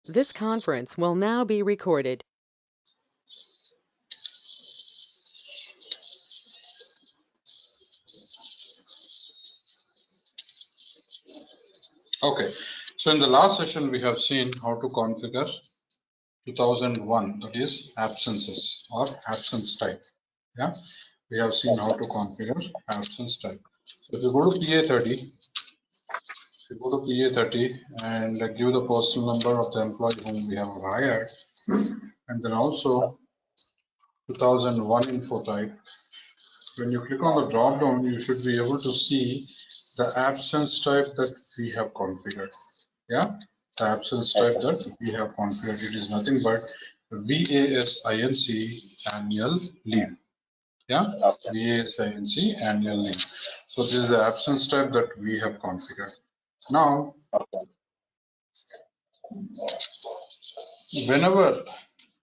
This conference will now be recorded. Okay, so in the last session, we have seen how to configure 2001, that is absences or absence type. Yeah, we have seen how to configure absence type. So if you go to PA30, and give the personal number of the employee whom we have hired, and then also 2001 info type. When you click on the drop down, you should be able to see the absence type that we have configured. Yeah, the absence type that we have configured. It is nothing but VASINC annual leave. Yeah, VASINC annual leave. So this is the absence type that we have configured. Now, whenever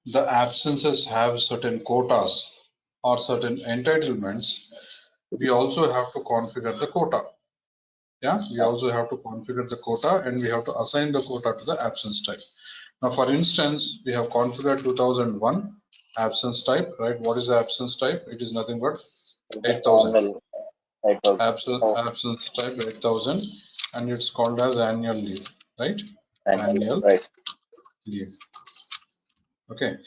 the absences have certain quotas or certain entitlements, we also have to configure the quota. Yeah, we also have to configure the quota and we have to assign the quota to the absence type. Now, for instance, we have configured 2001 absence type, right? What is the absence type? It is nothing but 8000. Absence type 8000, and it's called as annual leave, right? Annual leave. Okay.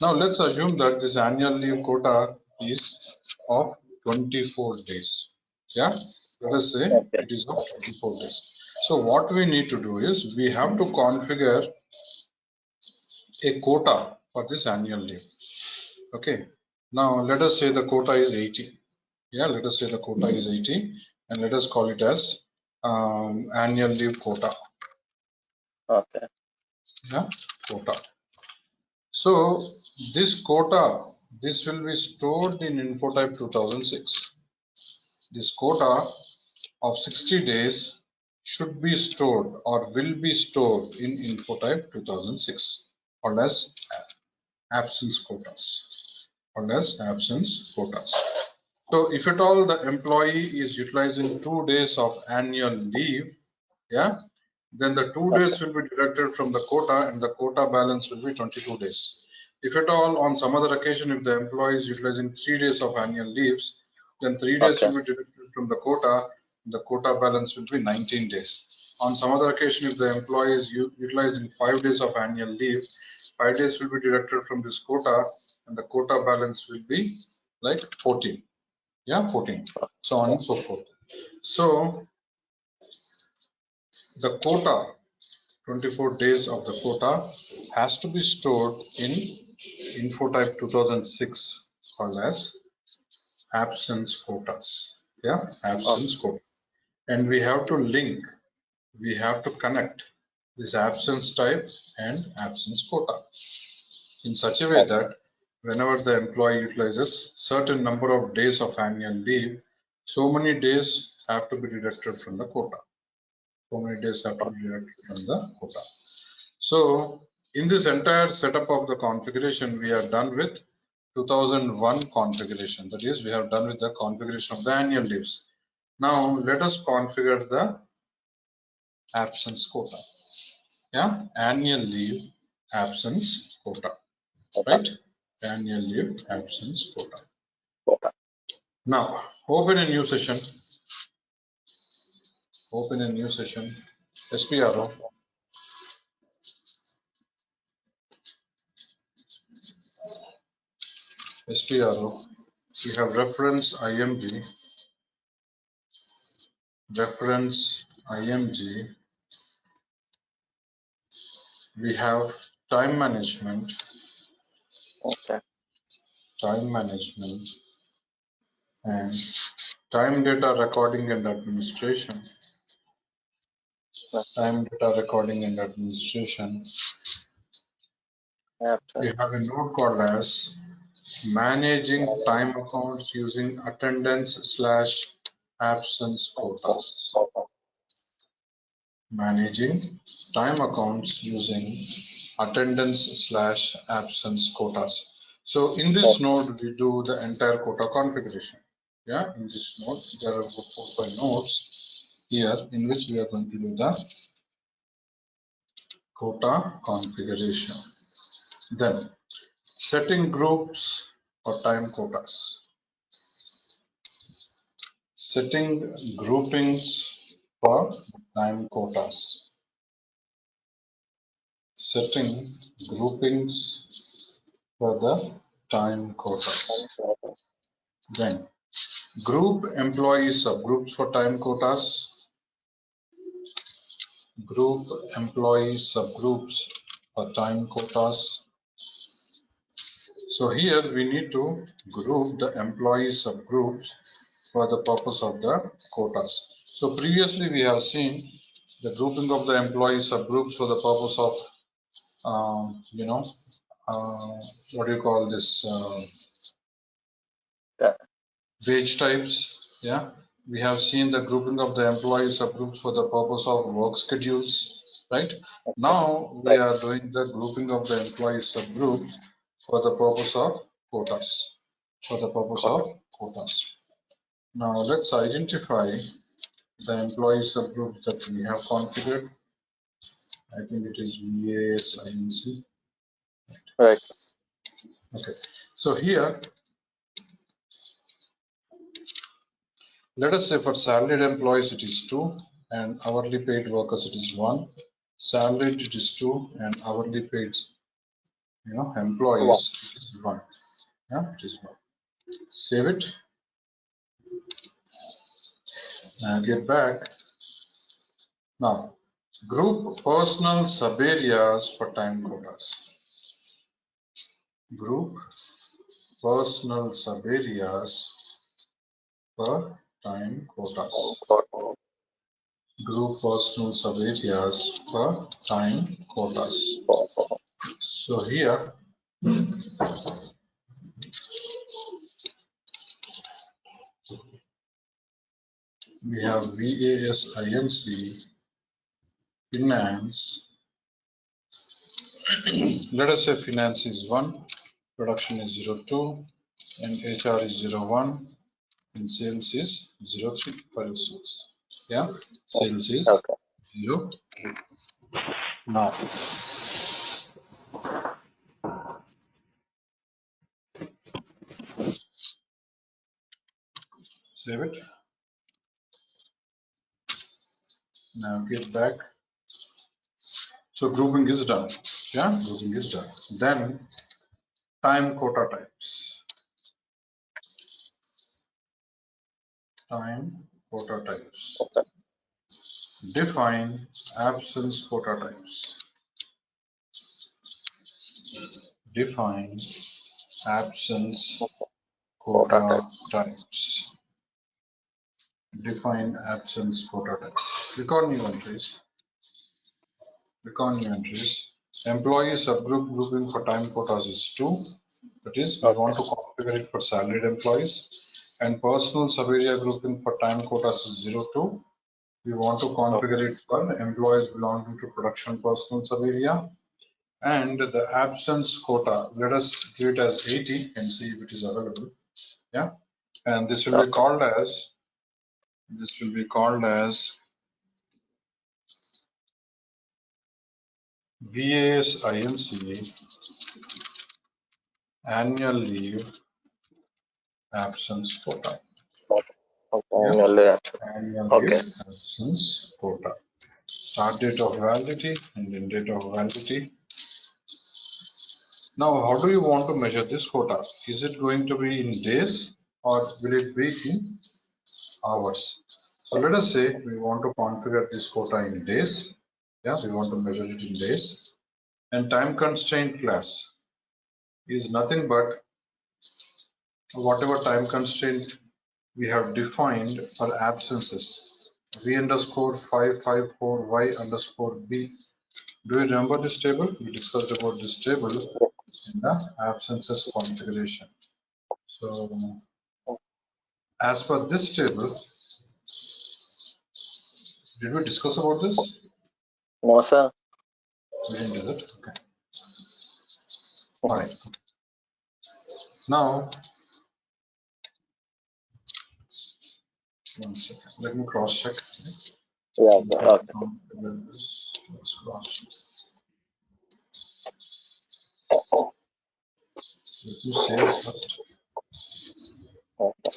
Now let's assume that this annual leave quota is of 24 days. Yeah. Let us say it is of 24 days. So what we need to do is we have to configure a quota for this annual leave. Okay. Now let us say the quota is 80. Yeah, let us say the quota is 80 and let us call it as annual leave quota. Okay. Yeah, quota. So this quota, this will be stored in InfoType 2006. This quota of 60 days should be stored or will be stored in InfoType 2006 called as absence quotas. Called as absence quotas. So if at all the employee is utilizing 2 days of annual leave, yeah, then the 2 days will be deducted from the quota and the quota balance will be 22 days. If at all on some other occasion, if the employee is utilizing 3 days of annual leaves, then 3 days will be deducted from the quota balance will be 19 days. On some other occasion, if the employee is utilizing 5 days of annual leave, 5 days will be deducted from this quota and the quota balance will be like 14. Yeah, 14, so on and so forth. So the quota, 24 days of the quota has to be stored in InfoType 2006 called as absence quotas. Yeah, absence quota. And we have to link, we have to connect this absence type and absence quota in such a way that whenever the employee utilizes certain number of days of annual leave, so many days have to be deducted from the quota. So many days have to be deducted from the quota. So in this entire setup of the configuration, we are done with 2001 configuration. That is, we have done with the configuration of the annual leaves. Now let us configure the absence quota. Yeah, annual leave absence quota, right? Annual leave absence quota. Now open a new session. Open a new session. SPRO. SPRO. We have reference IMG. Reference IMG. We have time management. Okay. Time management and time data recording and administration. Time data recording and administration. We have a node called as managing time accounts using attendance/absence quotas. Managing time accounts using attendance/absence quotas. So in this node, we do the entire quota configuration. Yeah, in this node, there are 4 or 5 nodes here in which we are going to do the quota configuration. Then setting groups for time quotas. Setting groupings for time quotas. Setting groupings for the time quotas. Then group employee subgroups for time quotas. Group employee subgroups for time quotas. So here we need to group the employee subgroups for the purpose of the quotas. So previously we have seen the grouping of the employee subgroups for the purpose of what do you call this, Yeah. wage types. Yeah, we have seen the grouping of the employee subgroups for the purpose of work schedules, right? Now we Right. are doing the grouping of the employee subgroups for the purpose of quotas. For the purpose Got of it. quotas. Now let's identify the employee subgroups that we have configured. I think it is VAS INC. Right. Okay. So here, let us say for salaried employees it is 2 and hourly paid workers it is 1. Salaried it is 2 and hourly paid One. employees it is 1. Yeah, it is 1. Save it. Now get back. Now group personal subareas for time quotas. Group personal subareas for time quotas. Got it. Group personal subareas for time quotas. So here we have VAS INC, finance. Let us say finance is 1, production is 02, and HR is 01, and sales is 03, for instance. Yeah, sales is Okay. 03. Now, save it. Now get back. So grouping is done. Yeah, grouping is done. Then time quota types. Time quota types. Okay. Define absence quota types. Define absence Quota quota type. types. Define absence quota types. Click on new entries. Click on new entries. Employee subgroup grouping for time quotas is 2. That is, we Okay. want to configure it for salaried employees. And personal sub-area grouping for time quotas is 02. We want to configure it for employees belonging to production personal sub-area. And the absence quota, let us give it as 80 and see if it is available. Yeah, and this will be Okay. called as VAS INC annual leave absence quota. Okay. Yeah, Annually absent. annual leave Okay. absence quota. Start date of validity and end date of validity. Now, how do you want to measure this quota? Is it going to be in days or will it be in hours? So let us say we want to configure this quota in days. Yeah, we want to measure it in days. And time constraint class is nothing but whatever time constraint we have defined for absences. V underscore 554 Y underscore B. Do you remember this table? We discussed about this table in the absences configuration. So as per this table, did we discuss about this? No, sir. We didn't do it. Okay. All right. Now, one second. Let me cross check. Yeah. Okay. Let's cross check. Let me say this first. Okay.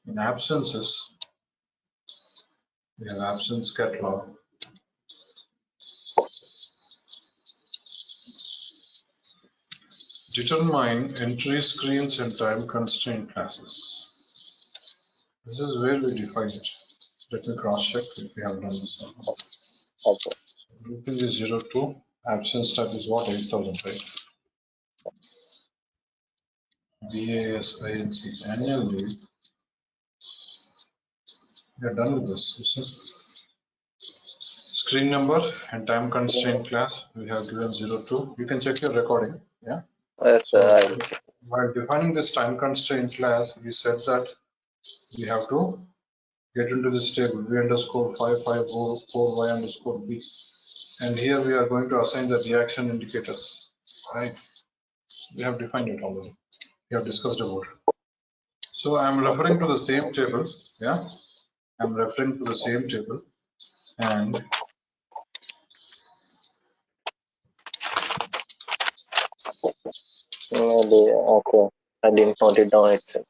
In absences, we have absence catalog. Determine entry screens and time constraint classes. This is where we define it. Let me cross check if we have done this. Okay. Grouping is 02. Absence type is what? 8000, right? BASINC annual leave. We are done with this. You see? Screen number and time constraint class we have given 02. You can check your recording. Yeah. Yes, So I will check. while defining this time constraint class, we said that we have to get into this table v underscore 5504 y underscore b, and here we are going to assign the reaction indicators. Right? We have defined it already. We have discussed about it. So I am referring to the same table. Yeah. I'm referring to the same table, and Maybe, okay. I didn't note it down itself.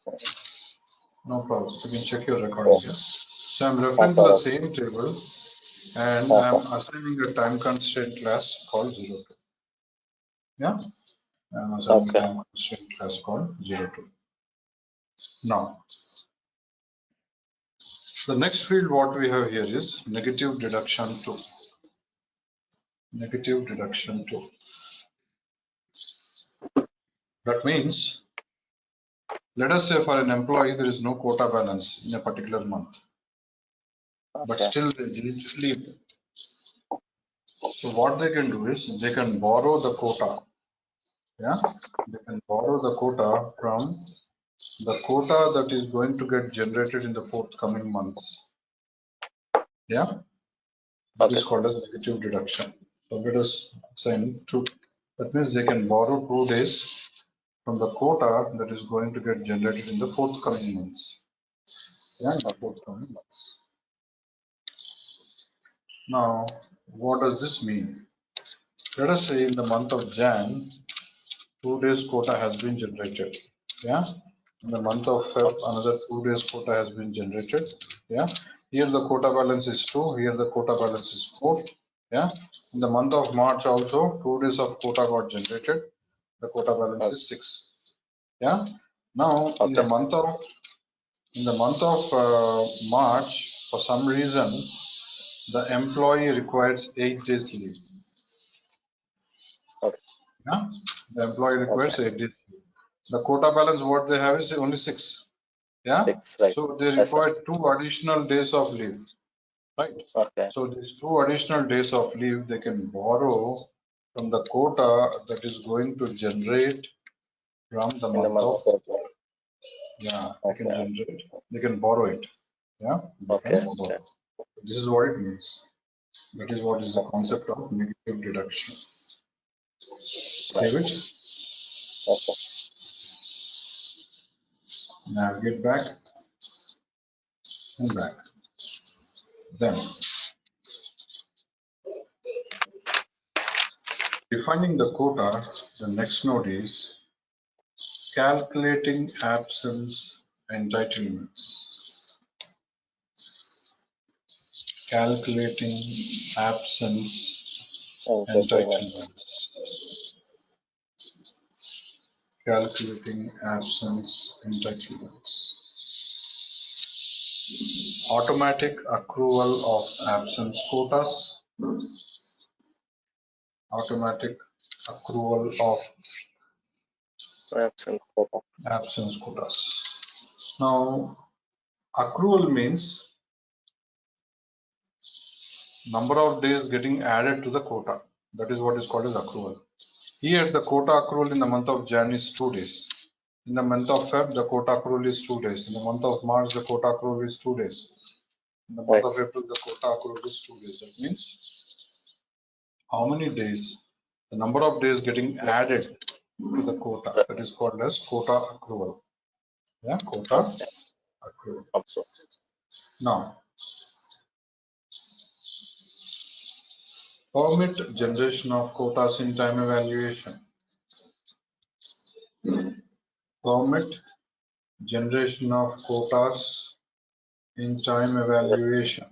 no problem. You can check your recording here. So I'm referring to Okay. the same table, and Okay. I'm assigning a time constraint class called 02. Yeah. I'm assigning a Okay. time constraint class called 02. Now, the next field what we have here is negative deduction 2. Negative deduction 2. That means, let us say for an employee there is no quota balance in a particular month, but Okay. still they didn't leave. So what they can do is they can borrow the quota. Yeah, they can borrow the quota from the quota that is going to get generated in the forthcoming months. Yeah, that Okay. is called as negative deduction. So let us assign 2. That means they can borrow 2 days from the quota that is going to get generated in the forthcoming months. Yeah, in the forthcoming months. Now, what does this mean? Let us say in the month of Jan, 2 days quota has been generated. Yeah. In the month of Feb, another 2 days quota has been generated. Yeah. Here the quota balance is 2. Here the quota balance is 4. Yeah. In the month of March also 2 days of quota got generated. The quota balance is 6. Yeah. Now in the Okay. month of March, for some reason, the employee requires 8 days leave. Okay. Yeah. The employee requires Okay. 8 days leave. The quota balance what they have is only 6. Yeah. 6, right. So they Yes, sir. require 2 additional days of leave. Right. Okay. So these 2 additional days of leave they can borrow from the quota that is going to generate from the In the month month of, of April. yeah, they can Okay. generate, they can borrow it. Yeah, they can Okay. borrow. Okay. This is what it means. That is what is the concept of negative deduction. Right. Save it, Okay. navigate back and back. Then defining the quota, the next node is calculating absence entitlements. Calculating absence entitlements. Calculating absence entitlements. Automatic accrual of absence quotas. Automatic accrual of Absent quota. absence quotas. Now, accrual means number of days getting added to the quota. That is what is called as accrual. Here, the quota accrual in the month of Jan is 2 days. In the month of Feb, the quota accrual is 2 days. In the month of March, the quota accrual is 2 days. In the month Right. of April, the quota accrual is 2 days. That means how many days, the number of days getting added to the quota. That is called as quota accrual. Yeah, quota Okay. accrual. Okay. Now, Permit generation of quotas in time evaluation. Permit generation of quotas in time evaluation.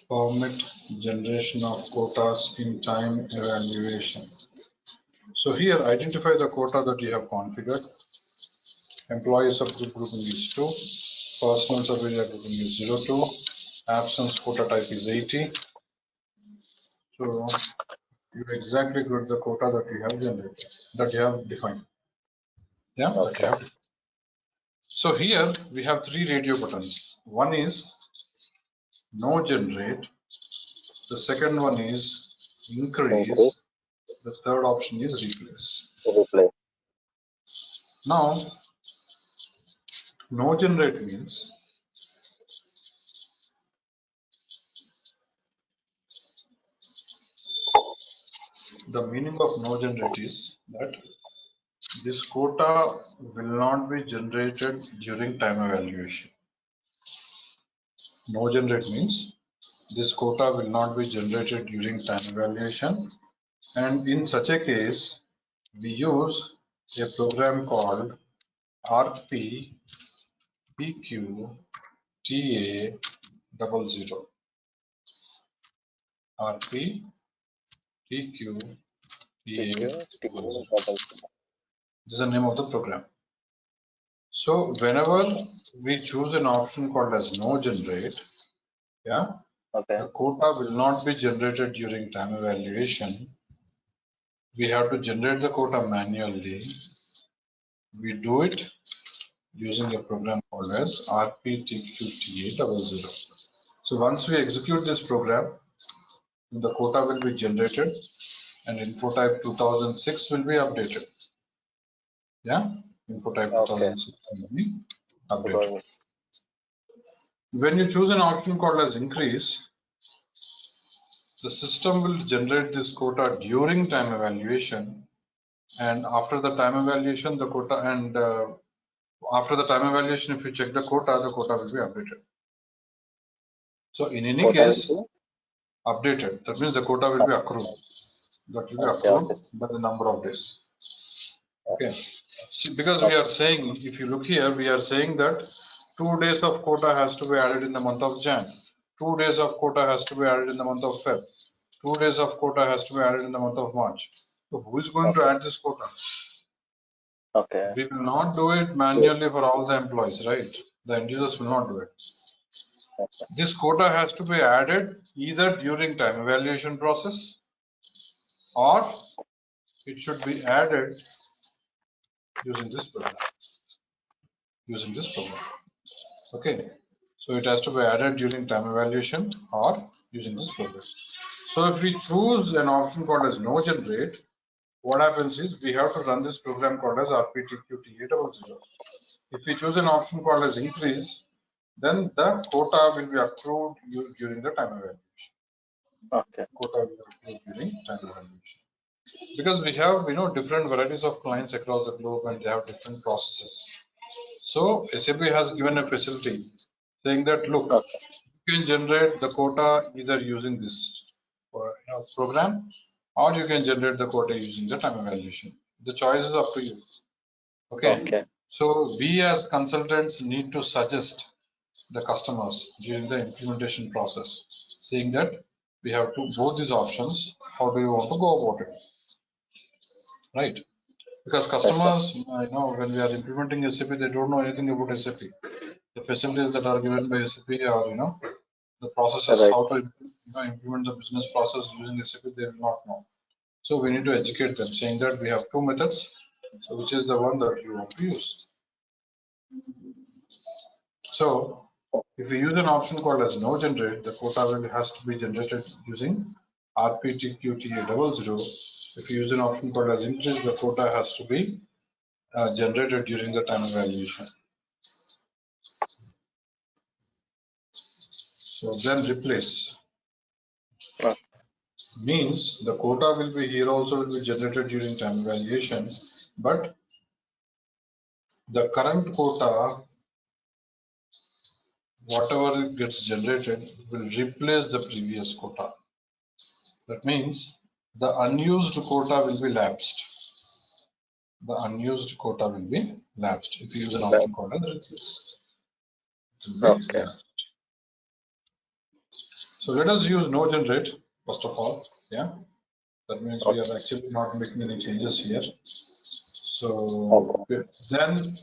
Permit generation of quotas in time evaluation. So here identify the quota that you have configured. Employee subgroup grouping is 2. Personal subarea grouping is 02. Absence quota type is 80. So you exactly got the quota that you have generated, that you have defined. Yeah, that you Okay. have. So here we have 3 radio buttons. One is no generate. The second one is Increase, increase. The third option is replace. replace. Now, no generate means the meaning of no generate is that this quota will not be generated during time evaluation. No generate means this quota will not be generated during time evaluation, and in such a case we use a program called RP PQ TA00. RP PQ PQ, TA00. double. This is the name of the program. So whenever we choose an option called as no generate, yeah, Okay. the quota will not be generated during time evaluation. We have to generate the quota manually. We do it using a program called as RPTQTA00. So once we execute this program, the quota will be generated and info type 2006 will be updated. Yeah, info type Okay. 2006 will be updated. Because When you choose an option called as increase, the system will generate this quota during time evaluation, and after the time evaluation, the quota and after the time evaluation, if you check the quota will be updated. So in any quota case, will updated. That means the quota will be accrued. That will be accrued by the number of days. Okay. See, because we are saying, if you look here, we are saying that 2 days of quota has to be added in the month of Jan. 2 days of quota has to be added in the month of Feb. 2 days of quota has to be added in the month of March. So who is going to add this quota? Okay. We will not do it manually for all the employees, right? The end users will not do it. This quota has to be added either during time evaluation process, or it should be added using this program. Okay, so it has to be added during time evaluation or using this program. So if we choose an option called as no generate, what happens is we have to run this program called as RPTQTA00. If we choose an option called as increase, then the quota will be accrued during the time evaluation. Okay. Quota will be accrued during time evaluation. Because we have different varieties of clients across the globe and they have different processes. So SAP has given a facility saying that look, you can generate the quota either using this program, or you can generate the quota using the time evaluation. The choice is up to you. Okay. So we as consultants need to suggest the customers during the implementation process, saying that we have both these options. How do you want to go about it? Right? Because customers, when we are implementing SAP, they don't know anything about SAP. The facilities that are given by SAP are, the processes, how to implement the business process using SAP, they will not know. So we need to educate them, saying that we have 2 methods, so which is the one that you want to use. So if we use an option called as no generate, the quota has to be generated using RPTQTA00. If you use an option called as increase, the quota has to be generated during the time evaluation. So then replace means the quota will be here also will be generated during time evaluation, but the current quota whatever gets generated will replace the previous quota. That means the unused quota will be lapsed. The unused quota will be lapsed. If you use an option called as replace, it will be Okay. lapsed. So let us use no generate first of all. Yeah, that means we are actually not making any changes here. So then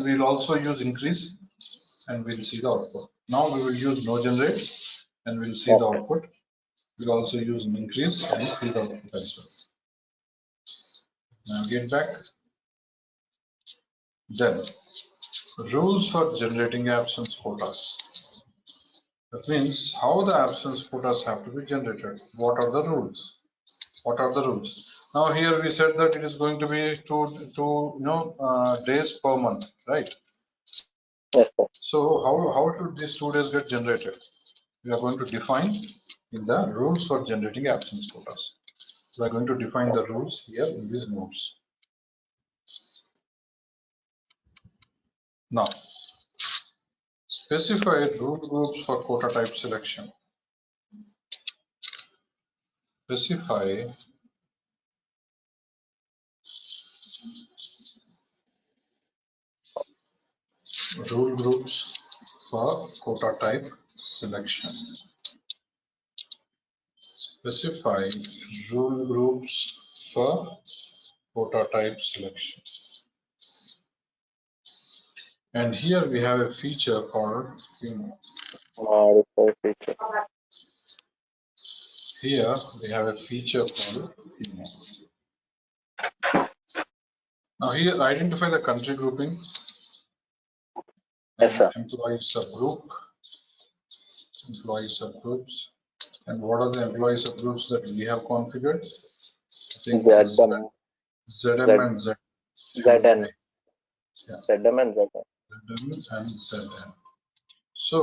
we'll also use increase and we'll see the output. Now we will use no generate and we'll see the output. We'll also use an increase and see the output as well. Now get back. Then rules for generating absence quotas. That means how the absence quotas have to be generated. What are the rules? What are the rules? Now here we said that it is going to be two days per month, right? Yes, sir. So how should these 2 days get generated? We are going to define in the rules for generating absence quotas. We are going to define the rules here in these notes. Now, specify rule groups for quota type selection. Specify rule groups for quota type selection. Specify rule groups for quota type selection. And here we have a feature called Modify feature. Here we have a feature called Now here identify the country grouping. Yes, sir. Employee subgroup. Employee subgroups. And what are the employee subgroups that we have configured? I think ZM, ZM and Z. ZN. Yeah. ZM and ZN. ZM and ZN. So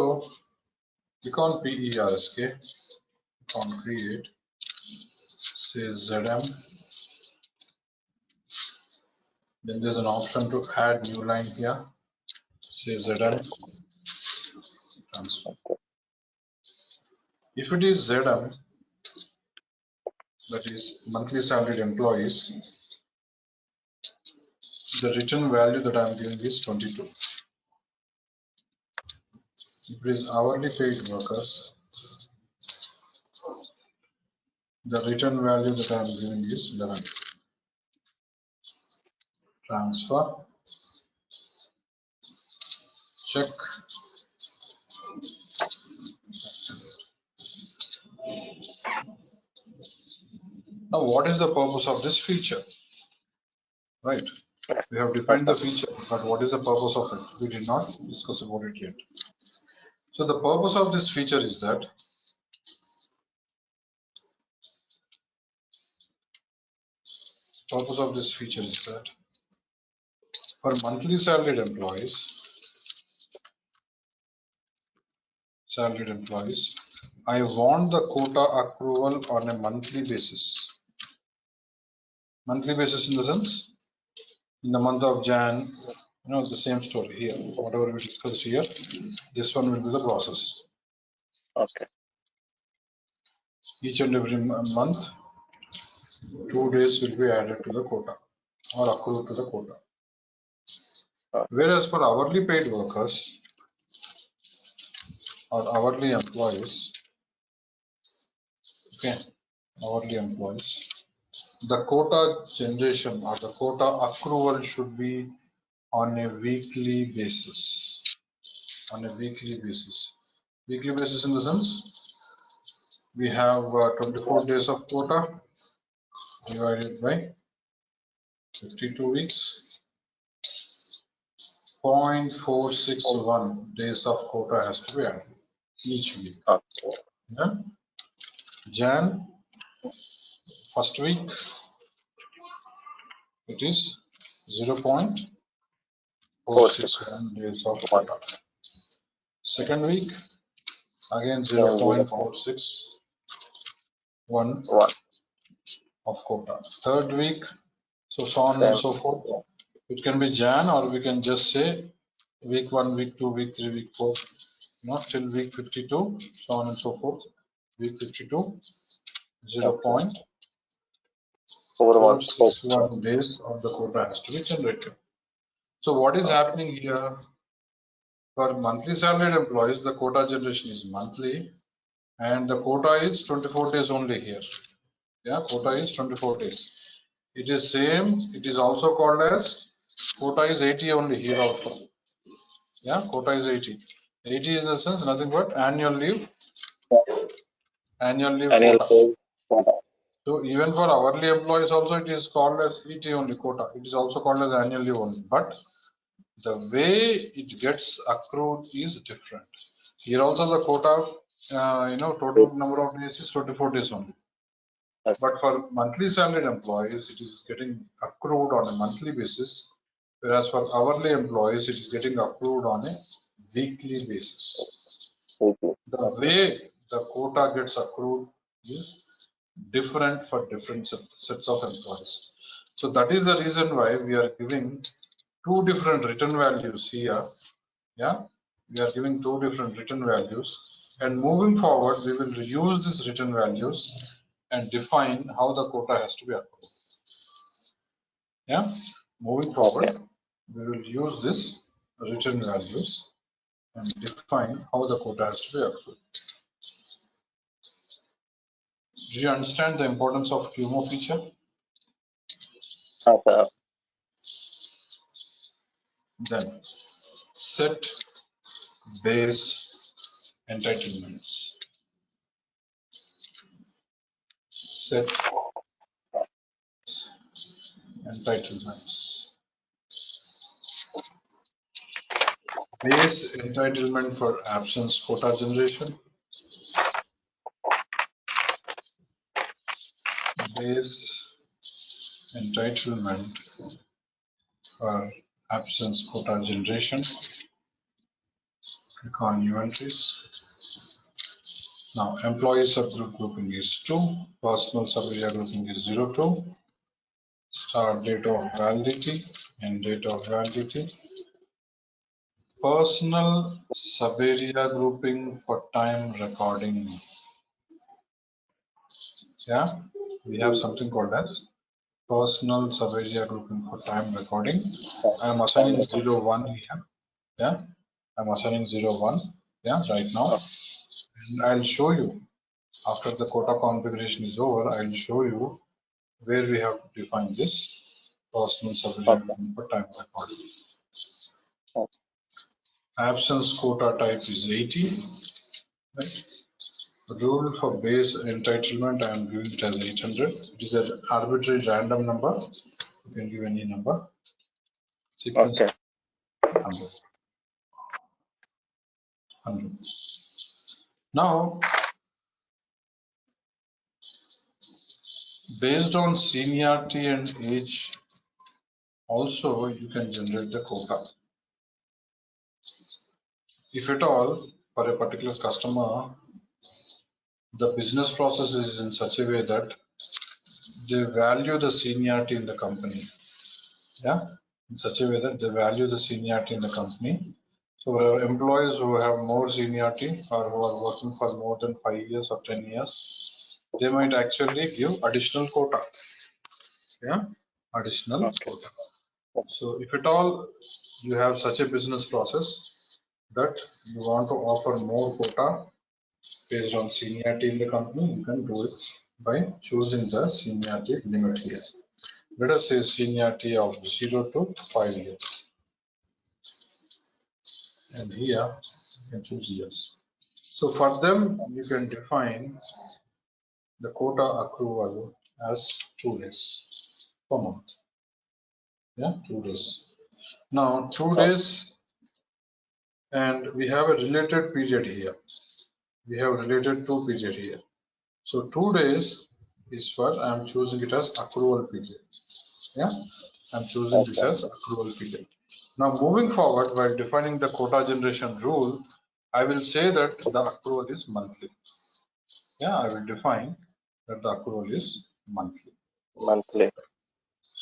we can't PERSK. We can't create. Say ZM. Then there's an option to add new line here. Say ZM. Transfer. If it is ZM, that is monthly salaried employees, the return value that I'm giving is 22. If it is hourly paid workers, the return value that I'm giving is 11. Transfer. Check. Now, what is the purpose of this feature? Right. We have defined the feature, but what is the purpose of it? We did not discuss about it yet. So the purpose of this feature is that for monthly salaried employees, I want the quota accrual on a monthly basis. Monthly basis in the sense, in the month of Jan, the same story here. Whatever we discussed here, this one will be the process. Okay. Each and every month, 2 days will be added to the quota or accrued to the quota. Whereas for hourly paid workers or hourly employees, the quota generation or the quota accrual should be on a weekly basis. Weekly basis in the sense, we have 24 days of quota divided by 52 weeks. 0.461 days of quota has to be added each week. Okay. Yeah. Jan, first week, it is 0.461 days of quota. Second week, again 0.461 of quota. Third week, so on and so forth. It can be Jan, or we can just say week 1, week 2, week 3, week 4, till week 52, so on and so forth. Week 52, 0.461 days of the quota has to be generated. So what is happening here? For monthly salaried employees, the quota generation is monthly, and the quota is 24 days only here. Yeah, quota is 24 days. It is same. It is also called as quota is 80 only here also. Yeah, quota is 80. 80 is in the sense nothing but annual leave. Annual leave quota. So even for hourly employees also it is called as 80 only quota. It is also called as annual leave only. But the way it gets accrued is different. Here also the quota, total number of days is 24 days only. But for monthly salaried employees, it is getting accrued on a monthly basis, whereas for hourly employees, it is getting accrued on a weekly basis. The way the quota gets accrued is different for different sets of employees. So that is the reason why we are giving two different written values here. Yeah, we are giving two different written values, and moving forward, we will use these written values and define how the quota has to be accrued. Yeah, moving forward, we will use this written values and define how the quota has to be accrued. Do you understand the importance of QMO feature? Then set base entitlements. Set entitlements. Base entitlement for absence quota generation. Base entitlement for absence quota generation. Click on new entries. Now employee subgroup grouping is 2, personal sub-area grouping is 02, start date of validity and date of validity. Personal sub-area grouping for time recording. Yeah, we have something called as personal sub-area grouping for time recording. I am assigning 01 here. Yeah, I'm assigning 01. Yeah, right now. And I'll show you after the quota configuration is over. I'll show you where we have defined this personal sub-area grouping for time recording. Absence quota type is 80. Right. Rule for base entitlement, I am giving it as 800. It is an arbitrary random number. You can give any number. Sequence 100. 100. Now, based on seniority and age, also you can generate the quota. If at all, for a particular customer, the business process is in such a way that they value the seniority in the company. Yeah, in such a way that they value the seniority in the company. So employees who have more seniority or who are working for more than 5 years or 10 years, they might actually give additional quota. Yeah, additional quota. So if at all you have such a business process that you want to offer more quota based on seniority in the company, you can do it by choosing the seniority limit here. Let us say seniority of 0 to 5 years. And here you can choose years. So for them, you can define the quota accrual as 2 days per month. Yeah, 2 days. Now 2 days, and we have a related period here. We have related to period here. So 2 days is for, I'm choosing it as accrual period. Yeah, I'm choosing this as accrual period. Now moving forward, while defining the quota generation rule, I will say that the accrual is monthly. Yeah, I will define that the accrual is monthly. Monthly.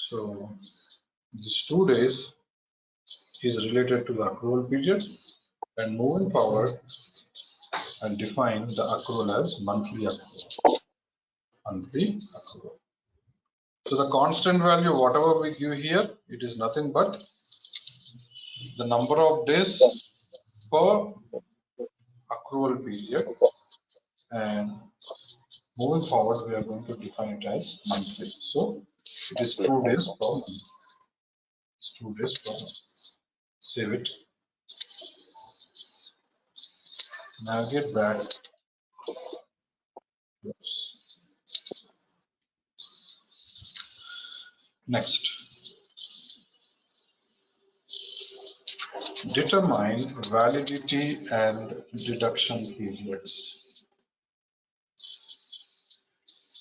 So these 2 days is related to the accrual period, and moving forward and define the accrual as monthly accrual. Monthly accrual. So the constant value, whatever we give here, it is nothing but the number of days per accrual period, and moving forward we are going to define it as monthly. So it is 2 days per month. It's 2 days per month. Save it. Navigate back. Oops. Next. Determine validity and deduction periods.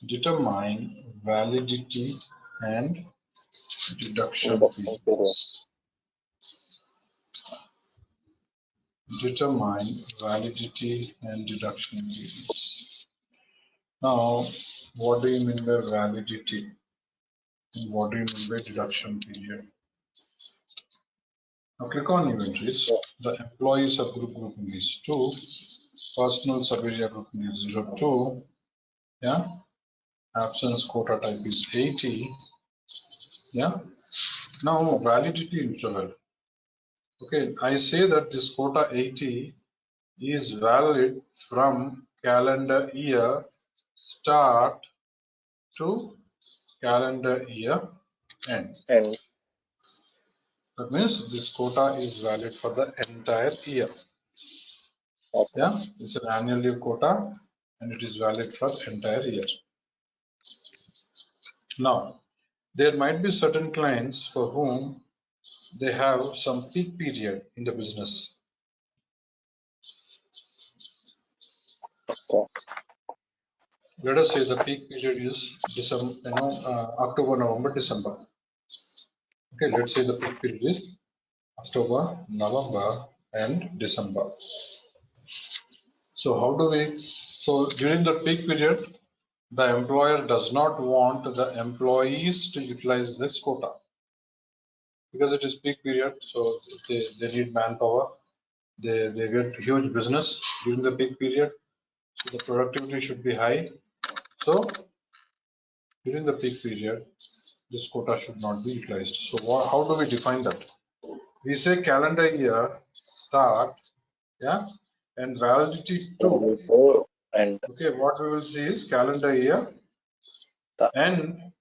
Determine validity and deduction periods. Determine validity and deduction periods. Now, what do you mean by validity? And what do you mean by deduction period? Now click on inventories. The employee subgroup grouping is 2. Personal sub-area grouping is 02. Yeah. Absence quota type is 80. Yeah. Now validity interval. Okay, I say that this quota 80 is valid from calendar year start to calendar year end. And That means this quota is valid for the entire year. okay. Yeah, it's an annual leave quota and it is valid for the entire year. Now, there might be certain clients for whom they have some peak period in the business. Okay. Let us say the peak period is December, October, November, December. Okay, let's say the peak period is October, November, and December. So how do we? So during the peak period, the employer does not want the employees to utilize this quota because it is peak period. So they need manpower. They get huge business during the peak period. So the productivity should be high. So during the peak period, this quota should not be utilized. So how do we define that? We say calendar year start, yeah, and validity 2. And Okay, what we will see is calendar year and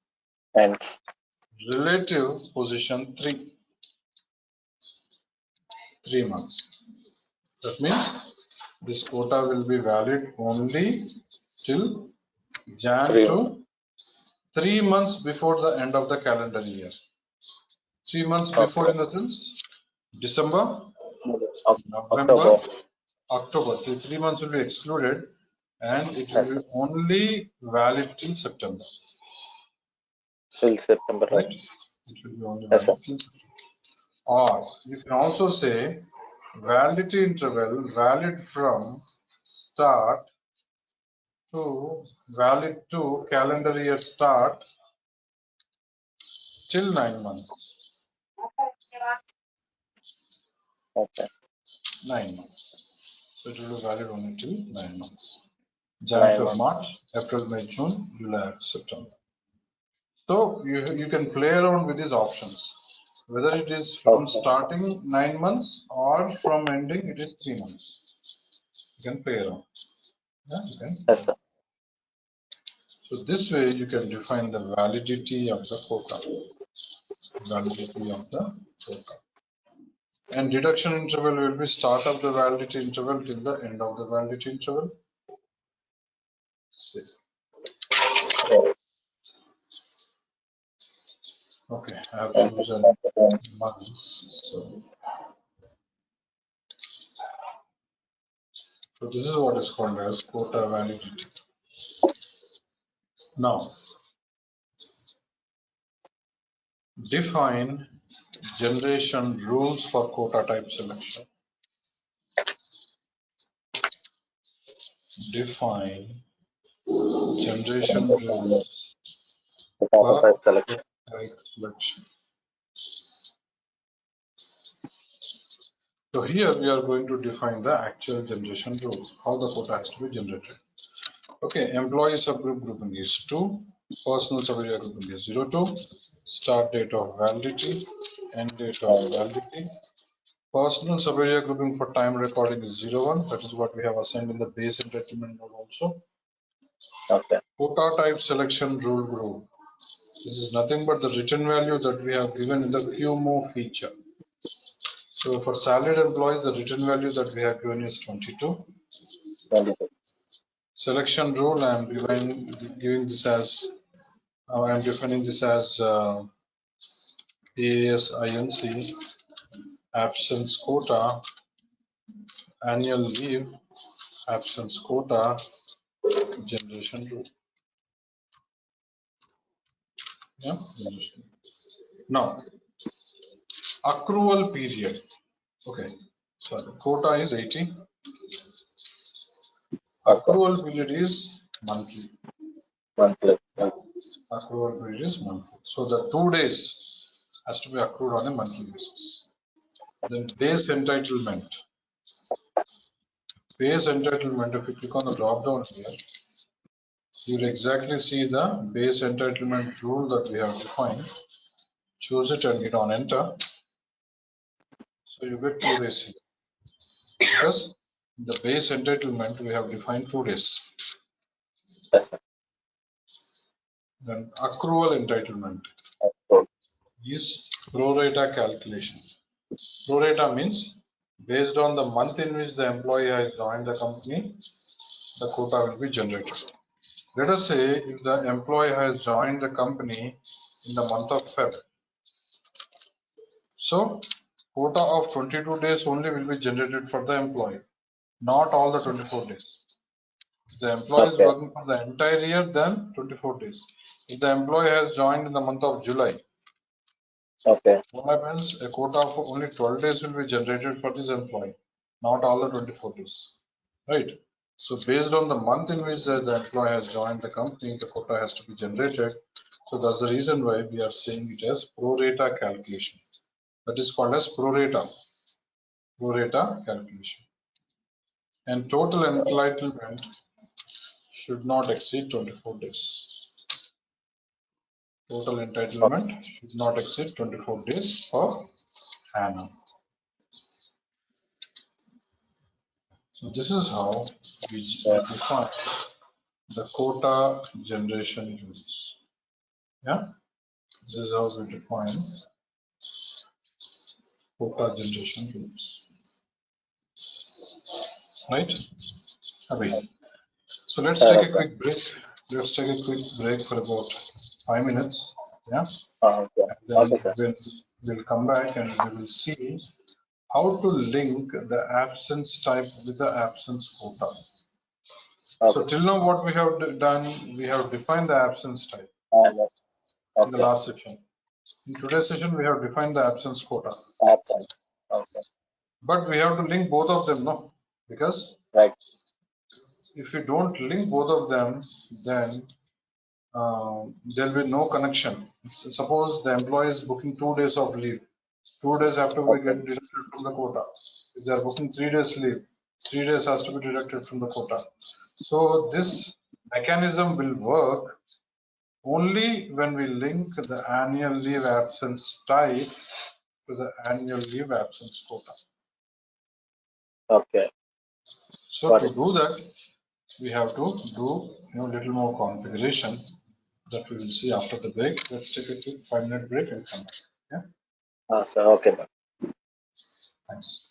relative position 3 months. That means this quota will be valid only till Jan to 3 months before the end of the calendar year. 3 months before, in the sense December, November, October. 3 months will be excluded and it will be only valid till September. Till September, right? It will be only valid till September. Or you can also say validity interval valid from start to valid to calendar year start till 9 months. Okay. 9 months. So it will be valid only till 9 months. January, March, April, May, June, July, September. So you can play around with these options. Whether it is from starting 9 months or from ending it is 3 months. You can play around. Yeah, you can. Yes, sir. So this way you can define the validity of the quota. Validity of the quota. And deduction interval will be start of the validity interval till the end of the validity interval. Okay, I have chosen months. So this is what is called as quota validity. Now, define generation rules for quota type selection. Define generation rules for Type selection. type selection. So here we are going to define the actual generation rule, how the quota has to be generated. Okay, employee subgroup grouping is 2, personal subarea grouping is 02, start date of validity, end date of validity. Personal subarea grouping for time recording is 01, that is what we have assigned in the base entitlement node also. Okay. Quota type selection rule group. This is nothing but the written value that we have given in the QMO feature. So for salaried employees, the written value that we have given is 22. 22. Selection rule, I am giving this as, I am defining this as ASINC, absence quota, annual leave, absence quota, generation rule. Yeah, generation. Now, accrual period. Okay, so the quota is 80. Okay. Accrual period is monthly. Monthly. Accrual period is monthly. So the 2 days has to be accrued on a monthly basis. Then base entitlement. Base entitlement, if you click on the drop down here, you will exactly see the base entitlement rule that we have defined. Choose it and hit on enter. So you get 2 days here. Because the base entitlement we have defined 2 days. Yes, sir. Then accrual entitlement Okay. is pro rata calculation. Pro rata means based on the month in which the employee has joined the company, the quota will be generated. Let us say if the employee has joined the company in the month of Feb. So quota of 22 days only will be generated for the employee, not all the 24 days. If the employee is Okay. working for the entire year, then 24 days. If the employee has joined in the month of July, Okay. what happens? A quota of only 12 days will be generated for this employee, not all the 24 days. Right? So based on the month in which the employee has joined the company, the quota has to be generated. So that's the reason why we are saying it as pro rata calculation. That is called as pro rata calculation. And total entitlement should not exceed 24 days. Total entitlement should not exceed 24 days per annum. So this is how we define the quota generation rules. Yeah, this is how we define quota generation rules. Right? Okay. So let's take a quick break. Let's take a quick break for about 5 minutes. Yeah. Okay. And Okay, sir. then we'll come back and we will see how to link the absence type with the absence quota. So Okay. till now what we have done, we have defined the absence type in the Okay. last section. In today's session, we have defined the absence quota. Absent. Okay. But we have to link both of them, no? Because Right. if we don't link both of them, then there will be no connection. Suppose the employee is booking 2 days of leave. 2 days have to be Okay. deducted from the quota. If they are booking 3 days leave, 3 days has to be deducted from the quota. So this mechanism will work only when we link the annual leave absence type to the annual leave absence quota. Okay. So Got to it. do that, we have to do little more configuration that we will see after the break. Let's take a quick 5-minute break and come back. Yeah, Sir. Okay. thanks.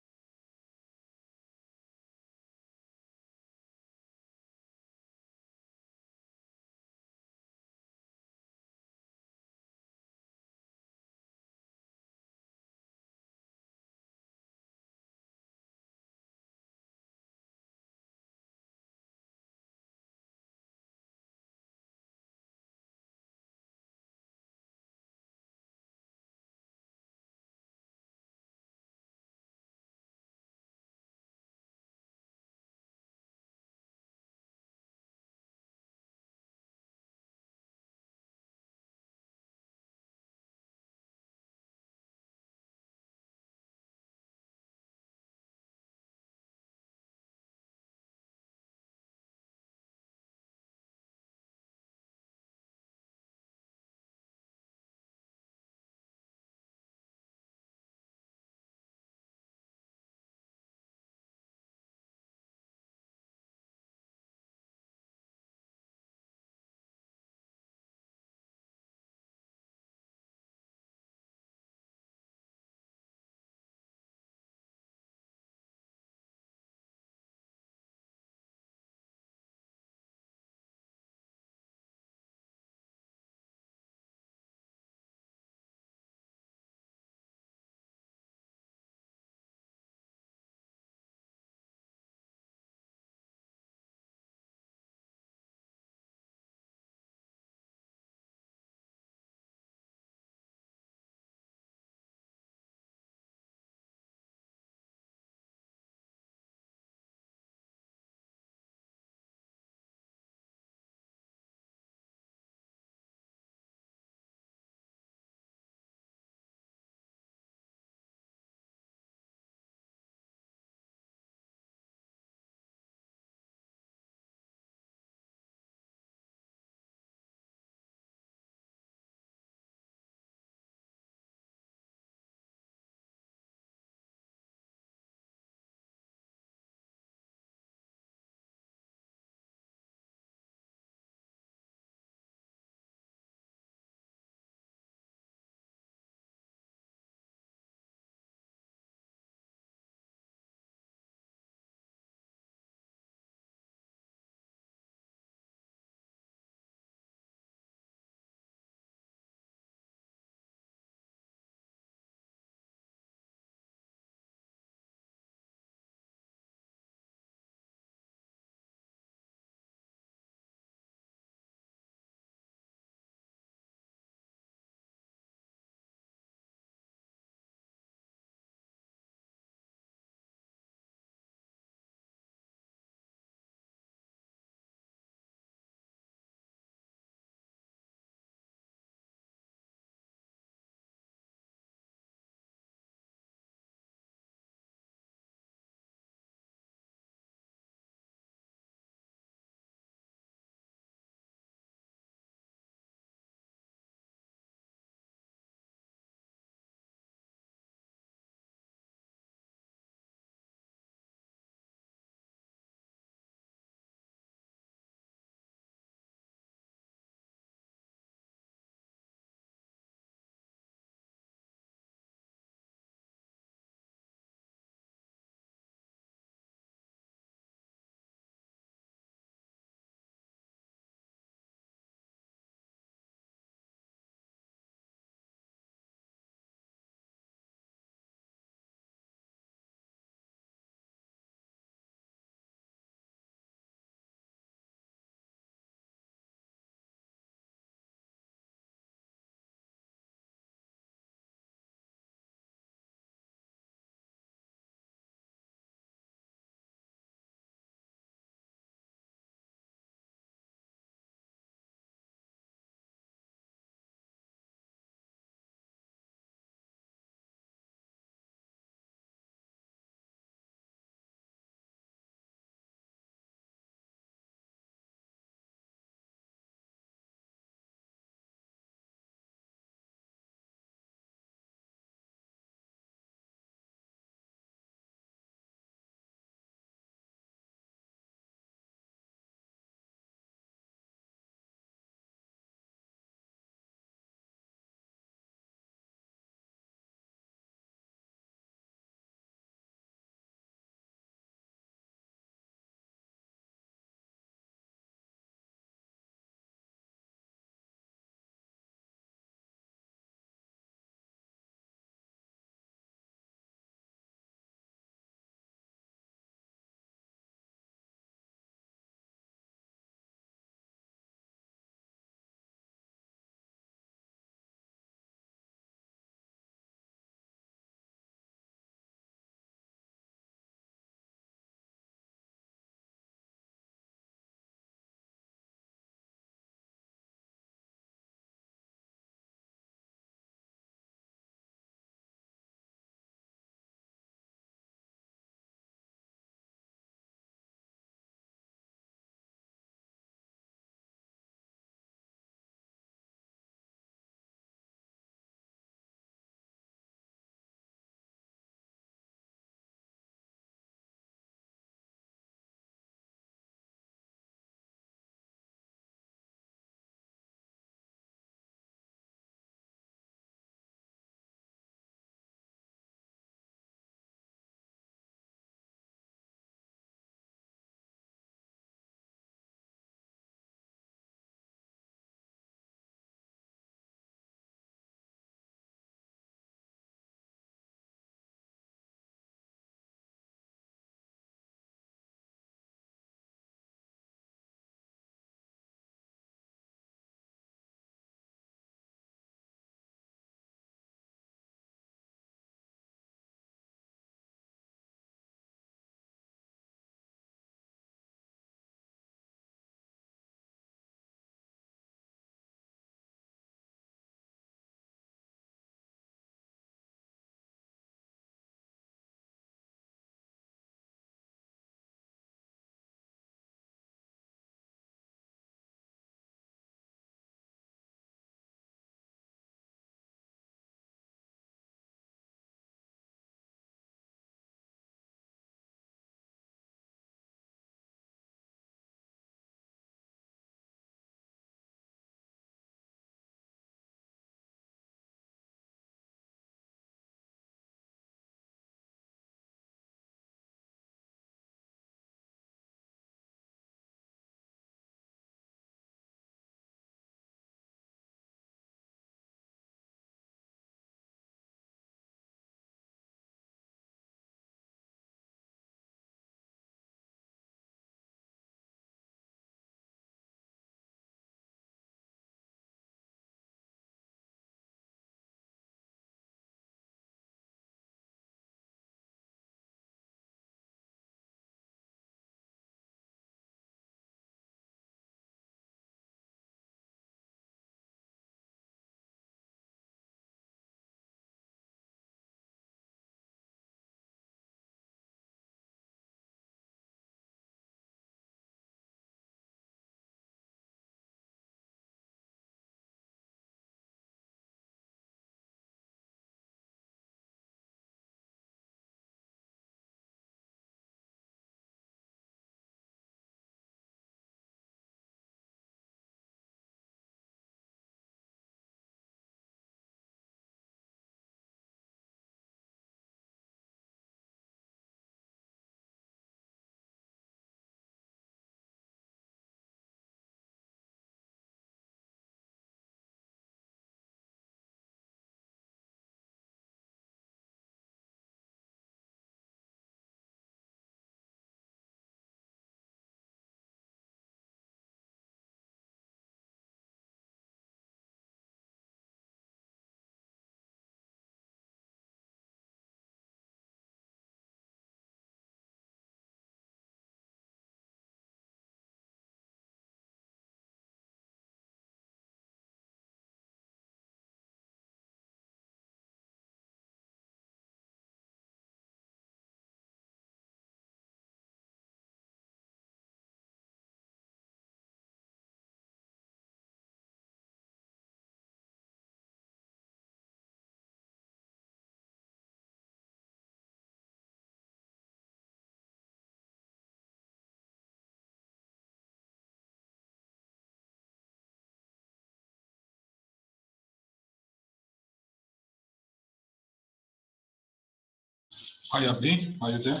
Hi Abhi, are you there?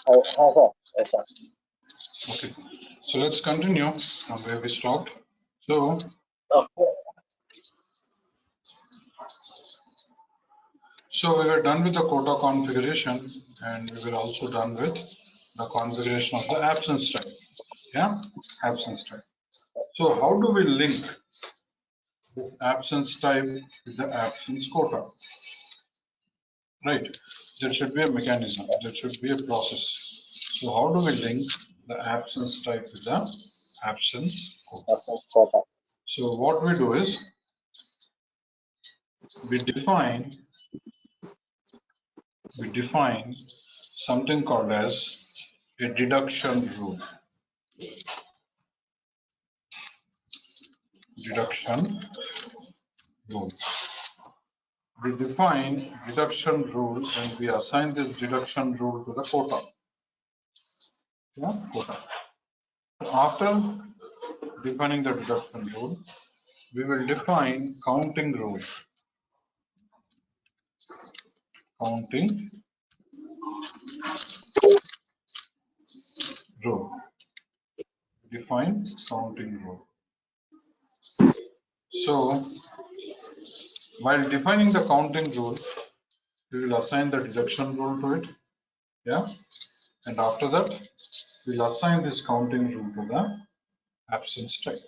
Hi, sir. Yes, sir. Okay, so let's continue where we stopped. So, Okay. so we were done with the quota configuration, and we were also done with the configuration of the absence type. Yeah, absence type. So how do we link this absence type with the absence quota? Right, there should be a mechanism, there should be a process. So how do we link the absence type with the absence quota? Absence quota. So what we do is we define something called as a deduction rule. Deduction rule. We define deduction rule and we assign this deduction rule to the quota. Yeah, quota. After defining the deduction rule, we will define counting rule. Counting rule. Define counting rule. So while defining the counting rule, we will assign the deduction rule to it. Yeah. And after that, we'll assign this counting rule to the absence type.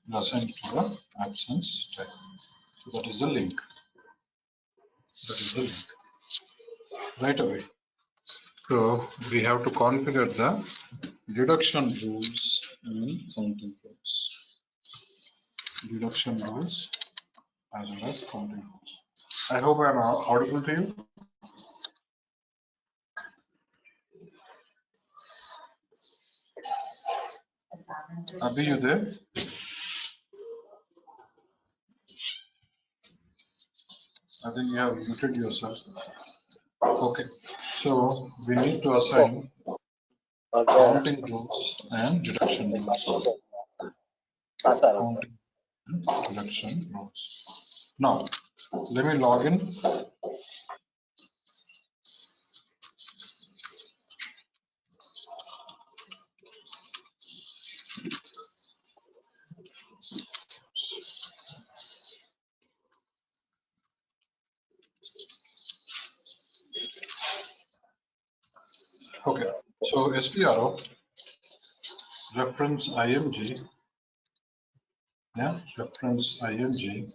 We'll assign it to the absence type. So that is the link. That is the link. Right away. So we have to configure the deduction rules and counting rules. Deduction rules as well as counting rules. I hope I'm audible to you. Abhi, you there? I think you have muted yourself. Okay. So we need to assign Okay. counting rules and deduction rules. Sir. Counting and deduction rules. Now, let me log in. Okay. So SPRO, reference IMG. Yeah, reference IMG.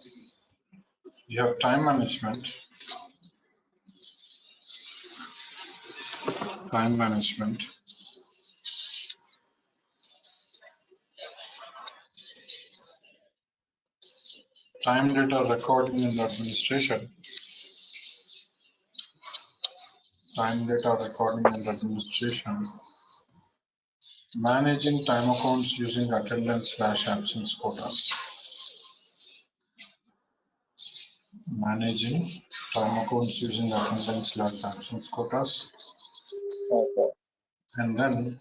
You have time management. Time management. Time data recording and administration. Time data recording and administration. Managing time accounts using attendance/absence quotas. Managing time accounts using attendance/absence quotas. Okay. And then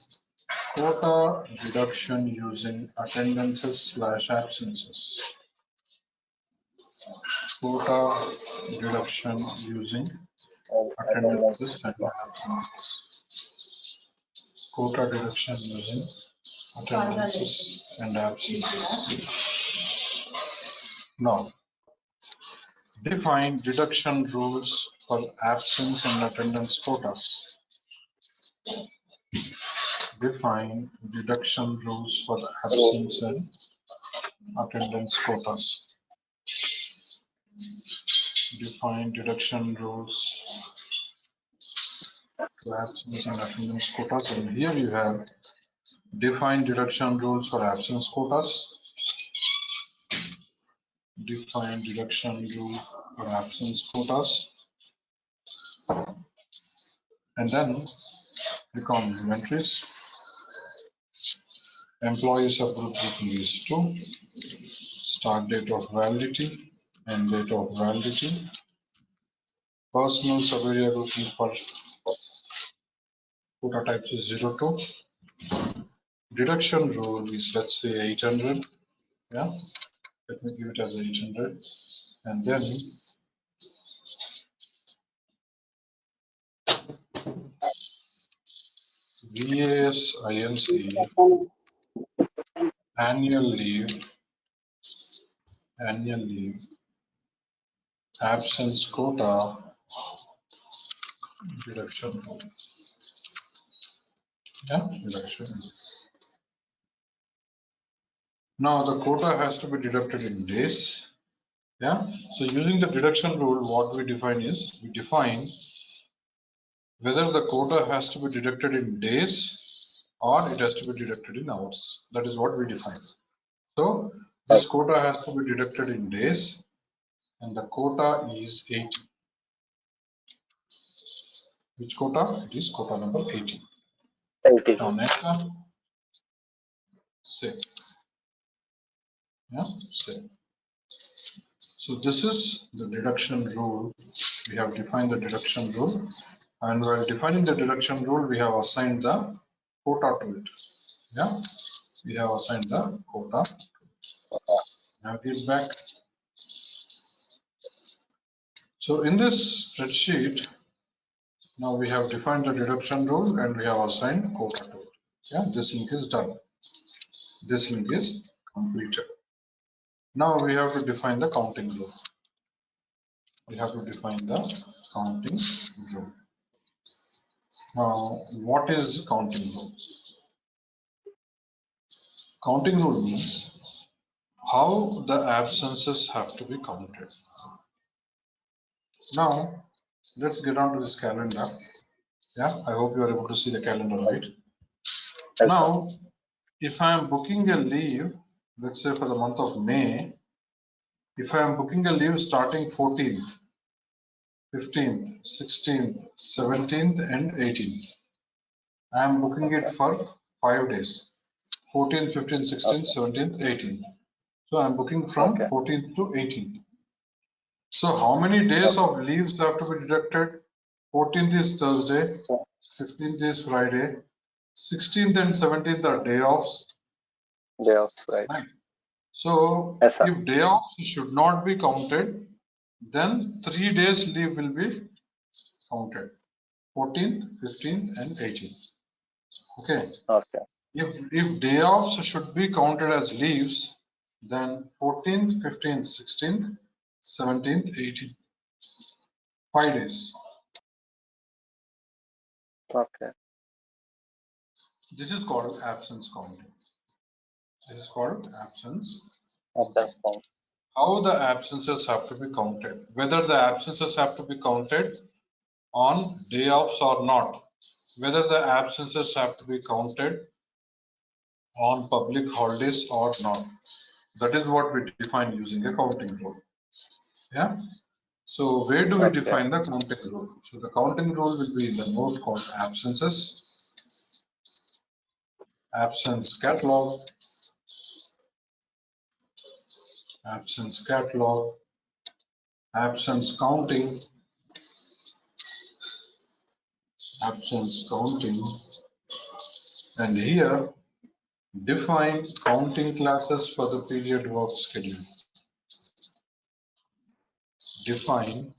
quota deduction using attendances/absences. Quota deduction using attendances and absences. Quota deduction using attendances and absences. Now, define deduction rules for absence and attendance quotas. Define deduction rules for absence and attendance quotas. Define deduction rules for absence and attendance quotas. And here you have define deduction rules for absence quotas. Define deduction rule for absence quotas. And then click on inventories. Employee subgroup grouping is 2. Start date of validity, end date of validity. Personal sub-area grouping for quota types is 02. Deduction rule is, let's say, 800. Yeah. Let me give it as 800, and then VAS INC annual leave, absence quota, deduction. Yeah, deduction. Now the quota has to be deducted in days. Yeah, so using the deduction rule, what we define is, we define whether the quota has to be deducted in days or it has to be deducted in hours. That is what we define. So this quota has to be deducted in days, and the quota is 80. Which quota? It is quota number 80. 80. Now next one, save. Yeah, save. So this is the deduction rule. We have defined the deduction rule, and while defining the deduction rule, we have assigned the quota to it. Yeah, we have assigned the quota. Now get back. So in this spreadsheet, now we have defined the deduction rule and we have assigned quota to it. Yeah, this link is done. This link is completed. Now we have to define the counting rule. We have to define the counting rule. Now, what is counting rule? Counting rule means how the absences have to be counted. Now, let's get on to this calendar. Yeah, I hope you are able to see the calendar, right? Yes, Now, if I am booking a leave, let's say for the month of May, if I am booking a leave starting 14th, 15th, 16th, 17th, and 18th, I am booking it for 5 days, 14th, 15th, 16th, 17th, 18th. So I am booking from 14th to 18th. So how many days of leaves have to be deducted? 14th is Thursday, 15th is Friday, 16th and 17th are day offs. day off, right? Right. So Yes, sir. if day off should not be counted, then 3 days leave will be counted, 14th, 15th, and 18th. Okay. Okay. If day offs should be counted as leaves, then 14th, 15th, 16th, 17th, 18th, 5 days. Okay. This is called absence counting. This is called absence. Absence count. How the absences have to be counted, whether the absences have to be counted on day offs or not, whether the absences have to be counted on public holidays or not. That is what we define using a counting rule. Yeah. So where do we define the counting rule? So the counting rule will be in the node called absences, absence catalog, absence catalog, absence counting, absence counting, and here define counting classes for the period work schedule. Define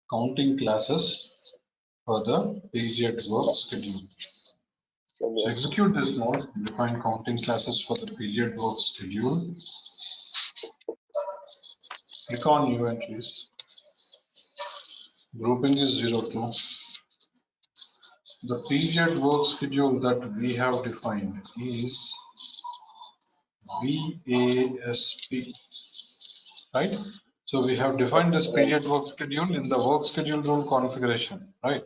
counting classes for the period work schedule. So execute this node, define counting classes for the period work schedule. Click on new entries. Grouping is 02. The period work schedule that we have defined is VASP, right? So we have defined this period work schedule in the work schedule rule configuration, right?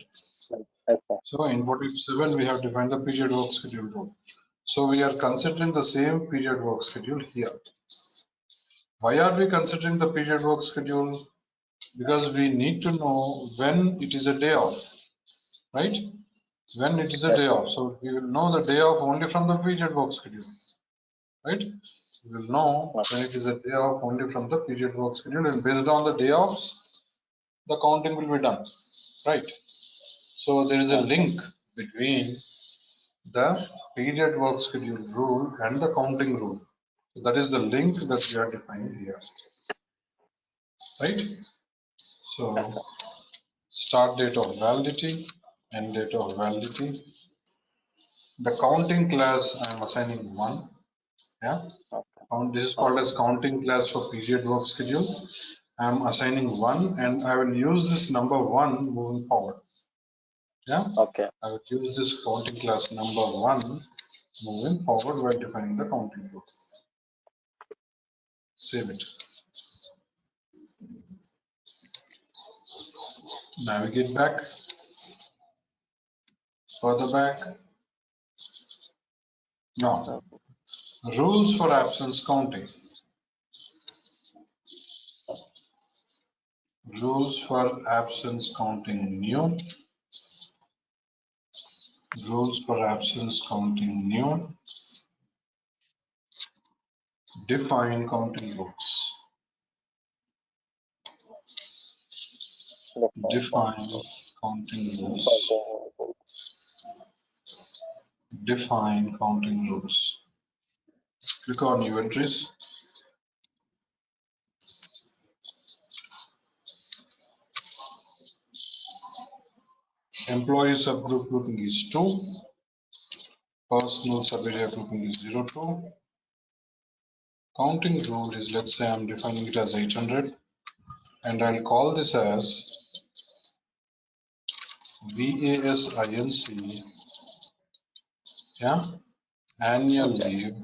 Yes, sir. So in 47, we have defined the period work schedule rule. So we are considering the same period work schedule here. Why are we considering the period work schedule? Because we need to know when it is a day off, right? When it is a day off. So we will know the day off only from the period work schedule, right? We will know when it is a day off only from the period work schedule, and based on the day offs, the counting will be done, right? So there is a link between the period work schedule rule and the counting rule. So that is the link that we are defining here, right? So Yes, sir. start date of validity, end date of validity. The counting class I am assigning 1. Yeah. This is called as counting class for period work schedule. I am assigning 1 and I will use this number 1 moving forward. Yeah. Okay. I will use this counting class number 1 moving forward while defining the counting group. Save it. Navigate back, further back. Now, rules for absence counting. Rules for absence counting new. Rules for absence counting new. Define counting groups. Define counting rules. Define counting rules. Click on new entries. Employee subgroup grouping is 2. Personal subarea grouping is 02. Counting rule is, let's say I'm defining it as 800 and I'll call this as VASINC, yeah, annual Okay. leave,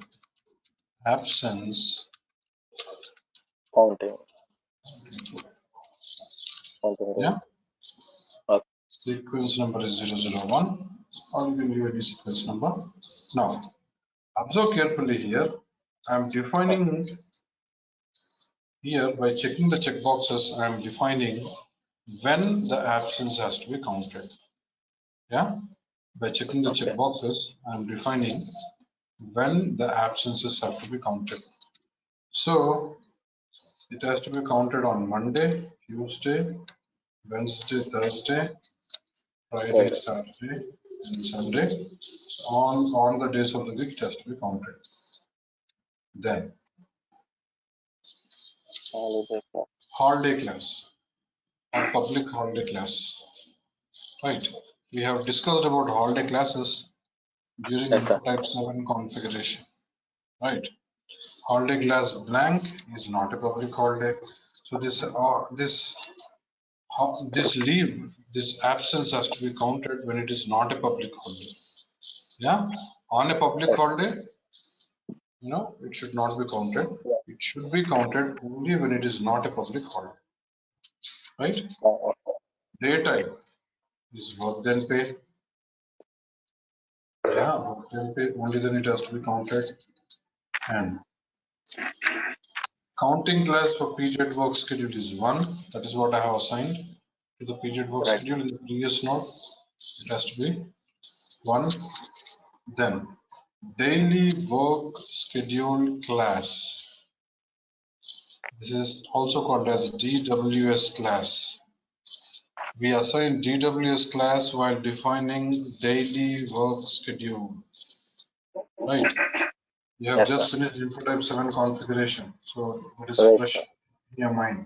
absence, Counting. yeah, Okay. sequence number is 001, or you can give any sequence number. Now, observe carefully here. I'm defining here by checking the checkboxes. I'm defining when the absence has to be counted. Yeah, by checking the Okay. checkboxes, I'm defining when the absences have to be counted. So it has to be counted on Monday, Tuesday, Wednesday, Thursday, Friday, Right. Saturday, and Sunday. On the days of the week, it has to be counted. Then holiday class or public holiday class. Right. We have discussed about holiday classes during Yes, sir. InfoType 7 configuration. Right. Holiday class blank is not a public holiday. So this leave, this absence has to be counted when it is not a public holiday. Yeah. On a public Yes. holiday, it should not be counted. It should be counted only when it is not a public holiday. Right. Daytime is work then pay. Yeah, work then pay, only then it has to be counted. And counting class for period work schedule is 1. That is what I have assigned to the period work Right. schedule in the previous node. It has to be 1. Then daily work schedule class. This is also called as DWS class. We assign DWS class while defining daily work schedule. Right. You have Yes, just sir. finished InfoType 7 configuration. So it is Right, fresh sir. in your mind.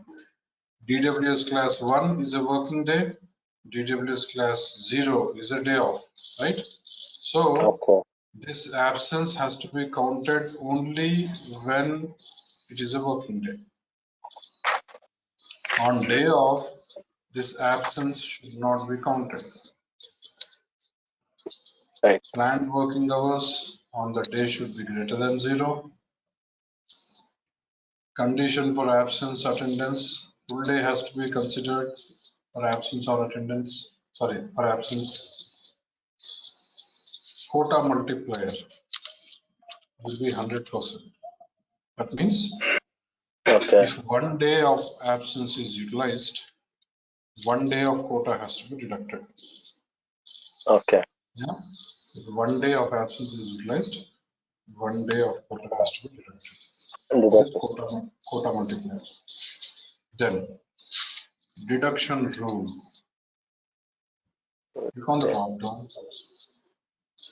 DWS class 1 is a working day. DWS class 0 is a day off. Right. So Okay. this absence has to be counted only when it is a working day. On day off, this absence should not be counted. Right. Planned working hours on the day should be greater than 0. Condition for absence attendance, full day has to be considered for absence or attendance, sorry, for absence. Quota multiplier will be 100%. That means Okay. if 1 day of absence is utilized, 1 day of quota has to be deducted. Okay. Yeah. If 1 day of absence is utilized, 1 day of quota has to be deducted. This is quota multiplier. Then deduction rule. Click on the drop down.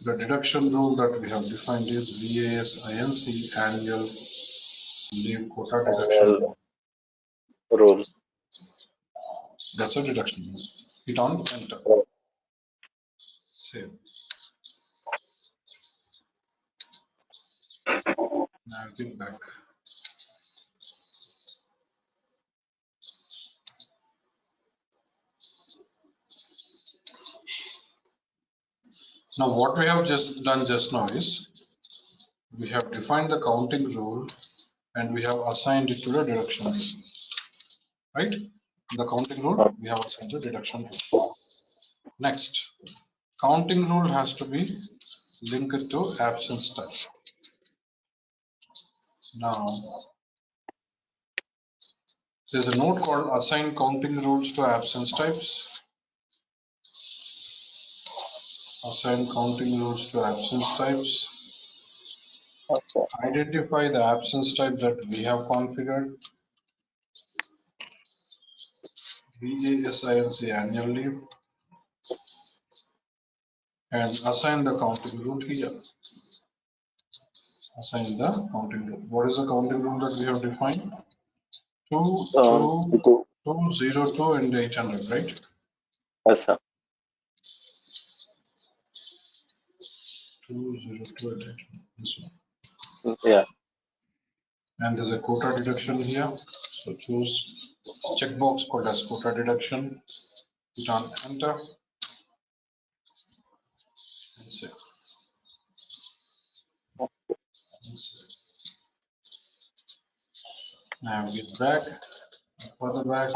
The deduction rule that we have defined is VAS-INC, annual leave quota deduction Annual rule. rule. That's a deduction rule. Hit on enter. Right. Save. Now get back. Now what we have just done just now is we have defined the counting rule and we have assigned it to the deduction rule. Right? The counting rule, we have assigned the deduction rule. Next, counting rule has to be linked to absence type. Now, there's a note called assign counting rules to absence types. Assign counting rules to absence types. Okay. Identify the absence type that we have configured. VASINC annual leave. And assign the counting rule here. Assign the counting rule. What is the counting rule that we have defined? 202 and 800, right? Yes, sir. 202 and 800. This one. Yeah. And there's a quota deduction here. So choose checkbox called as quota deduction. Hit on enter and save. Now get back, further back.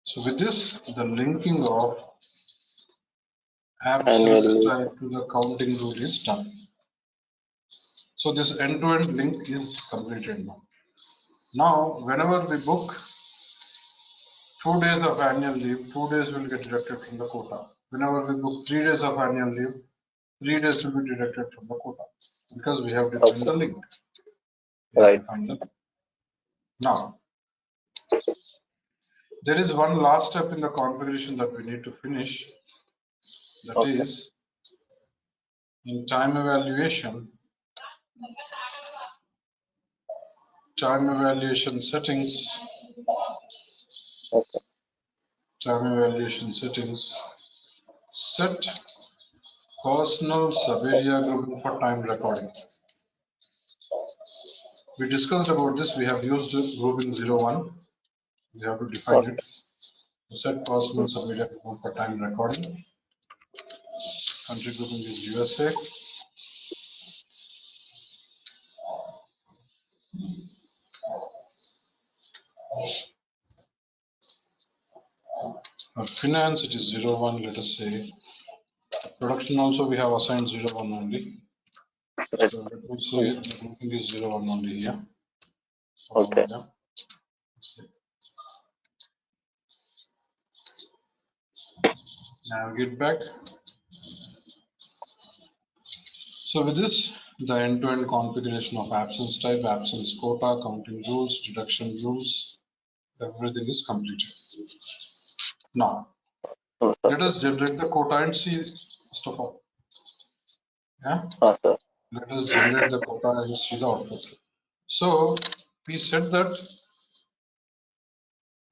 So with this, the linking of absence Annual type to the counting rule is done. So this end-to-end link is completed now. Now, whenever we book 2 days of annual leave, 2 days will get deducted from the quota. Whenever we book 3 days of annual leave, 3 days will be deducted from the quota because we have defined the link. Right. Now, there is one last step in the configuration that we need to finish. That is in time evaluation settings. Okay. Time evaluation settings. Set personal sub-area grouping for time recording. We discussed about this. We have used grouping 01. We have to define it. Set personal sub-area grouping for time recording. Country grouping is USA. For finance, it is 01. Let us say production also we have assigned 01 only. Right. So let me say the grouping is 01 only here. Okay. Now get back. So with this, the end-to-end configuration of absence type, absence quota, counting rules, deduction rules, everything is completed. Now, let us generate the quota and see first of all. Yeah. Sir. Let us generate the quota and see the output. So we said that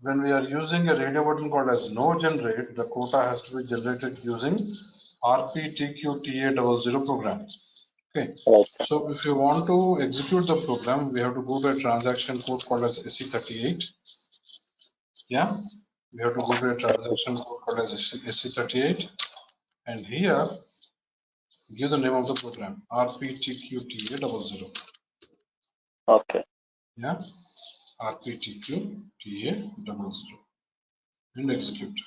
when we are using a radio button called as no generate, the quota has to be generated using RPTQTA00 program. Okay. Right. So if you want to execute the program, we have to go to a transaction code called as SE38. Yeah. We have to go to a transaction code called as SE38. And here, give the name of the program, RPTQTA00. Okay. Yeah. RPTQTA00. And execute.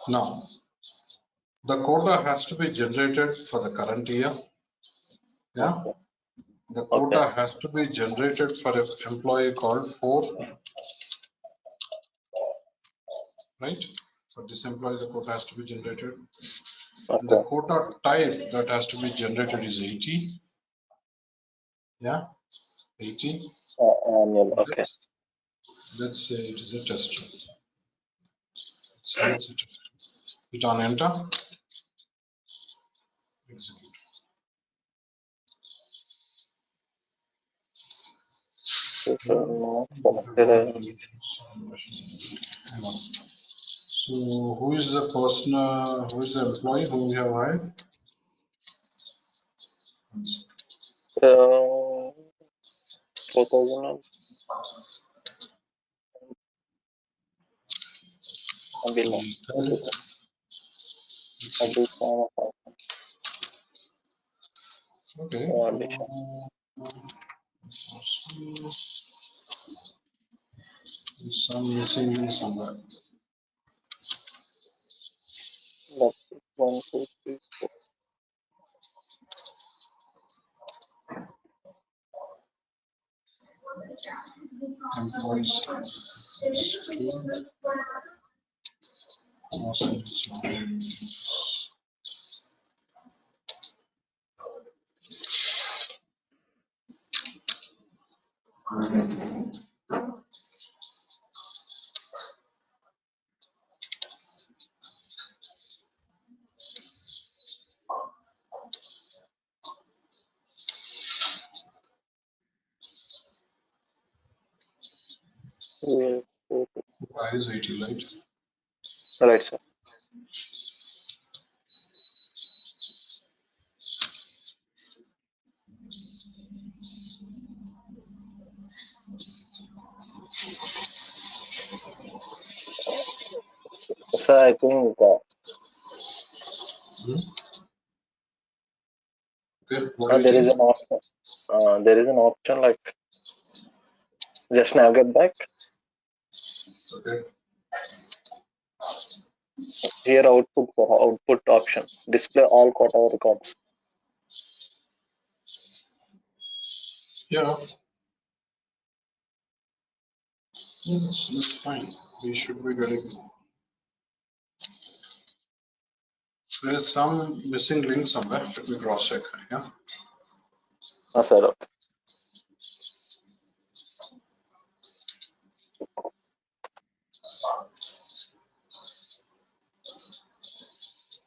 Now, the quota has to be generated for the current year. Yeah. The quota has to be generated for an employee called 4. Right? For this employee, the quota has to be generated. And the quota type that has to be generated is 80. Yeah. 80. Annual. Okay. Let's say it is a test run. Say it's a test run. Hit on enter. Execute. No, selected. Hang on. So who is the person, who is the employee who we have hired? 4,000. Abhila. Okay. Addition. There's some missing in somewhere. That's 1, 2, 3, 4. Employees. Yes. Price 80, right? Right, sir. Sir, I think Okay, what do you there is think? an option. There is an option like just navigate back. Okay. Here output option. Display all quota records. Yeah. That's fine. We should be getting. There's some missing link somewhere. Let me cross check. Yeah. Sir, okay.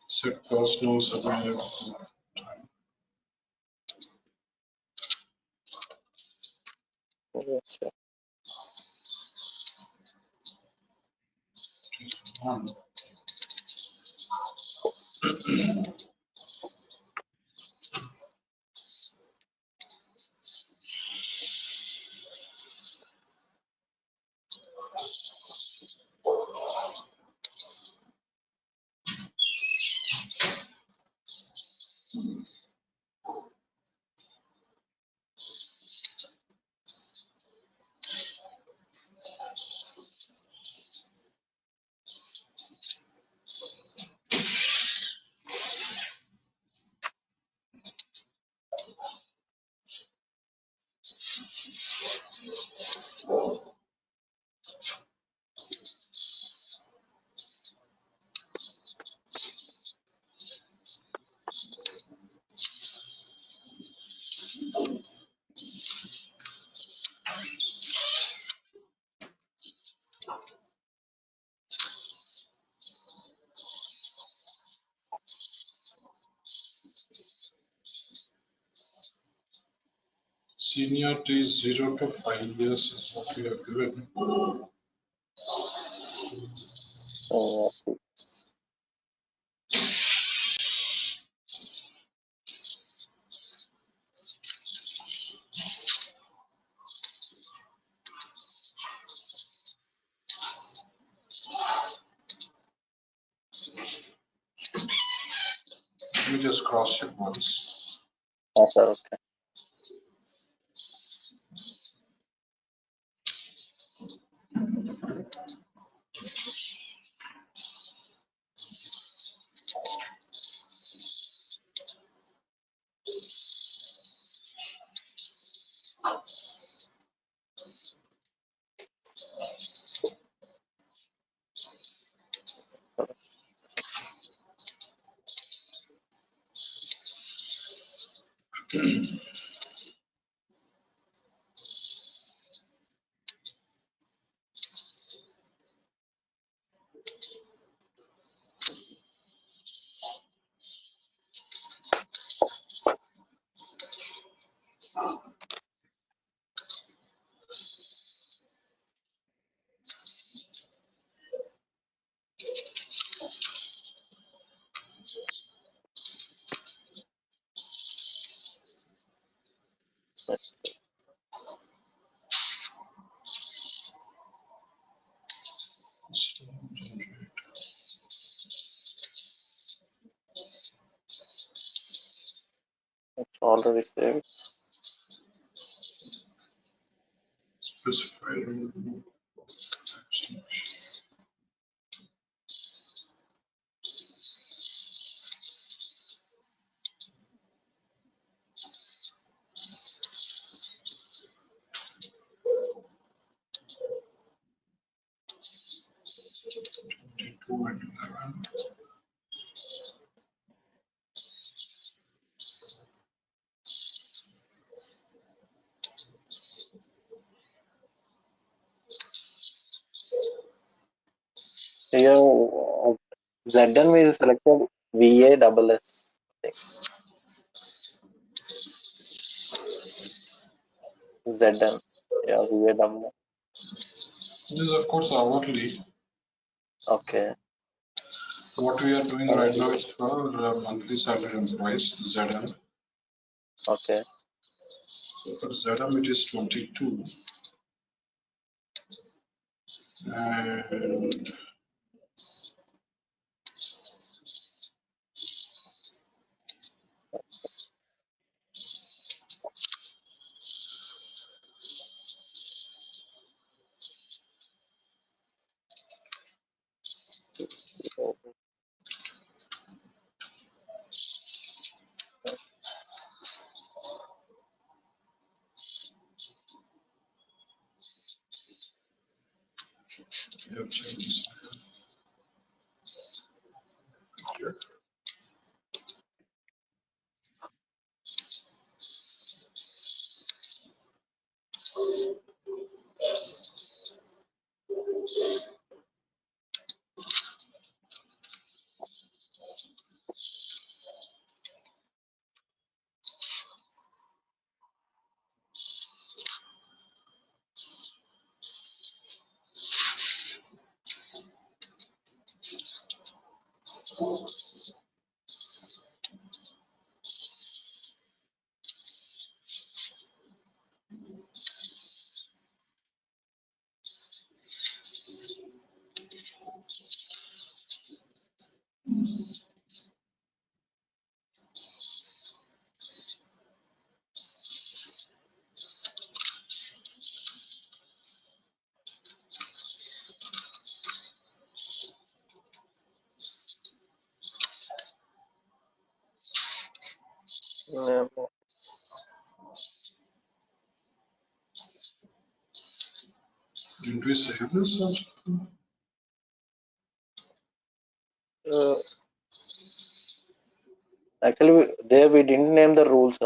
Set personal submit. Yes, sir. On. Seniority is 0 to 5 years is what we have given. Let me just cross check once. Sir, okay. already saved. Specify two and 11. Here, Zn is selected VA double S. I think. Zn. Yeah, VA double S. This is of course hourly. Okay. What we are doing right now is for monthly salary employees, ZM. Okay. So for ZM it is 22. And we have checked this here. Yeah. Didn't we save this also? Actually, there we didn't name the rules.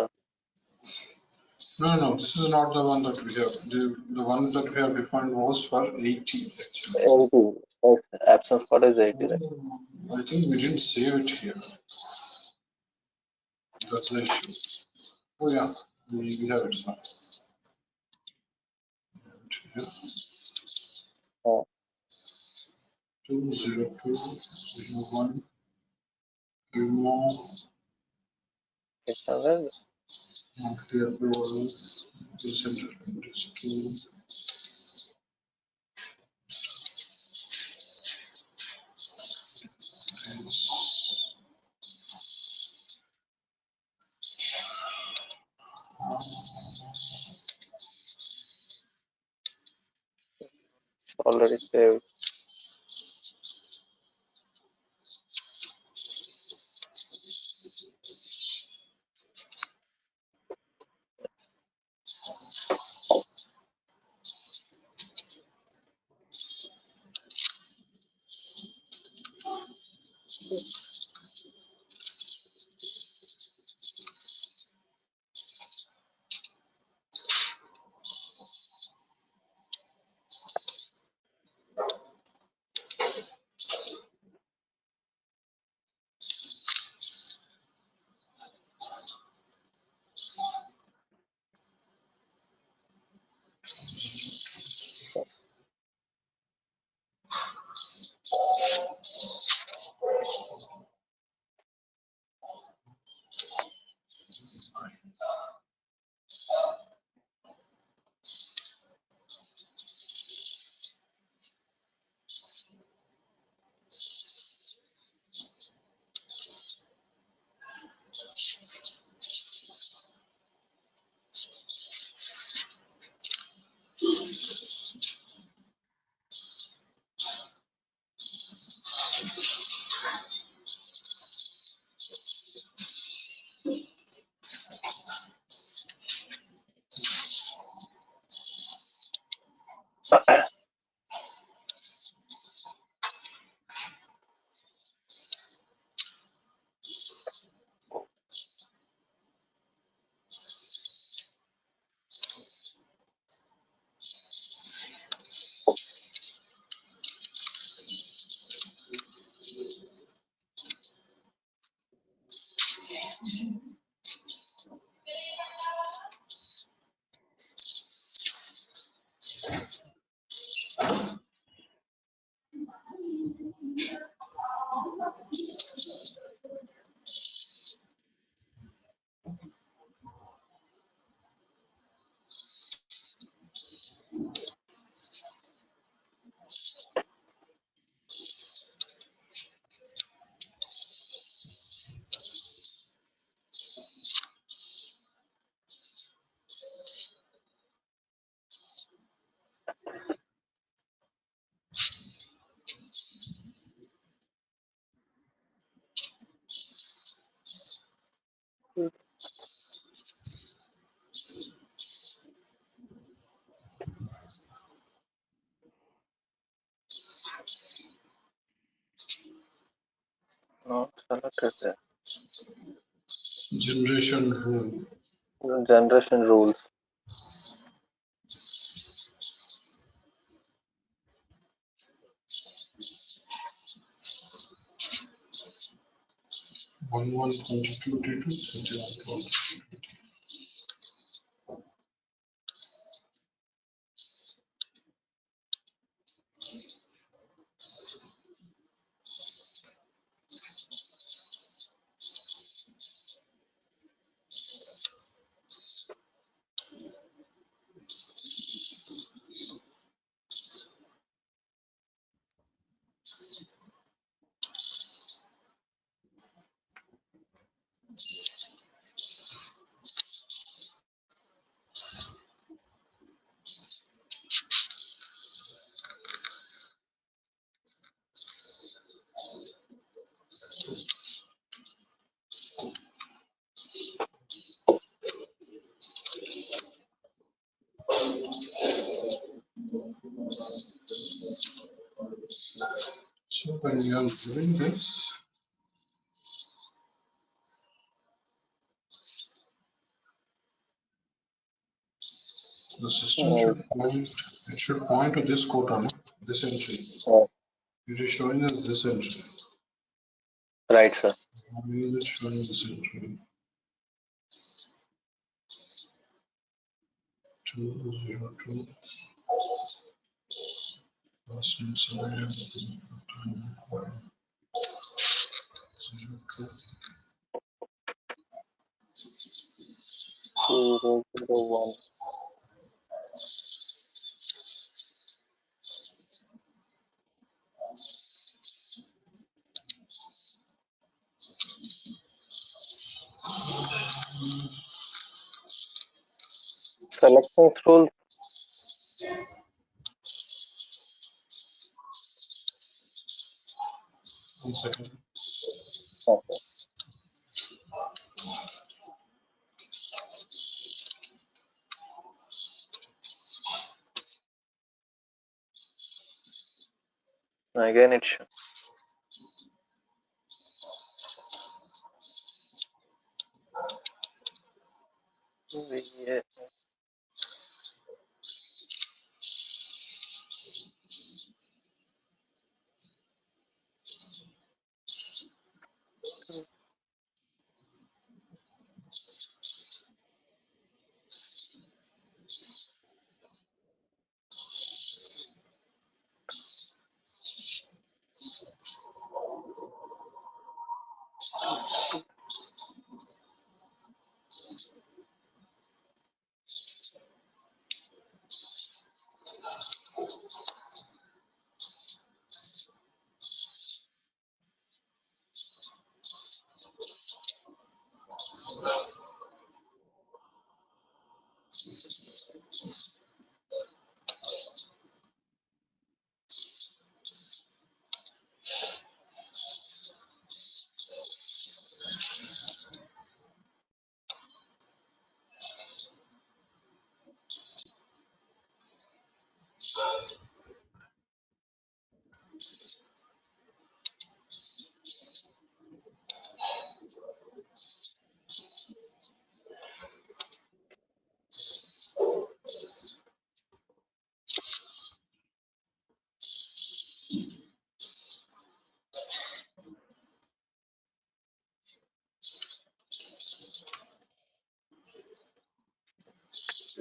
No, this is not the one that we have. The one that we have defined was for 80 actually. 80. Yes, absence code is 80. Right? I think we didn't save it here. That's the issue. Oh yeah, we have it now. Here. Oh, 20201 remove 600. monthly approval center is 2 is It's already saved. Not selected there. Generation rule. Generation rules. One contributed to 21. So when you are doing this, the system should point to this quota, no? This entry. It is showing us this entry. Right, sir. Why is it showing this entry? 202 plus inside 001. Selecting through. One second. Okay. Again, it shows. Yeah.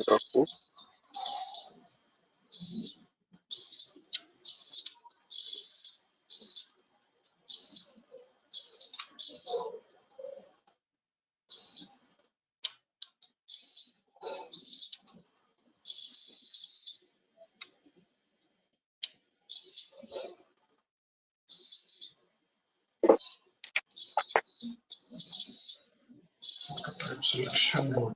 Okay. Type selection mode.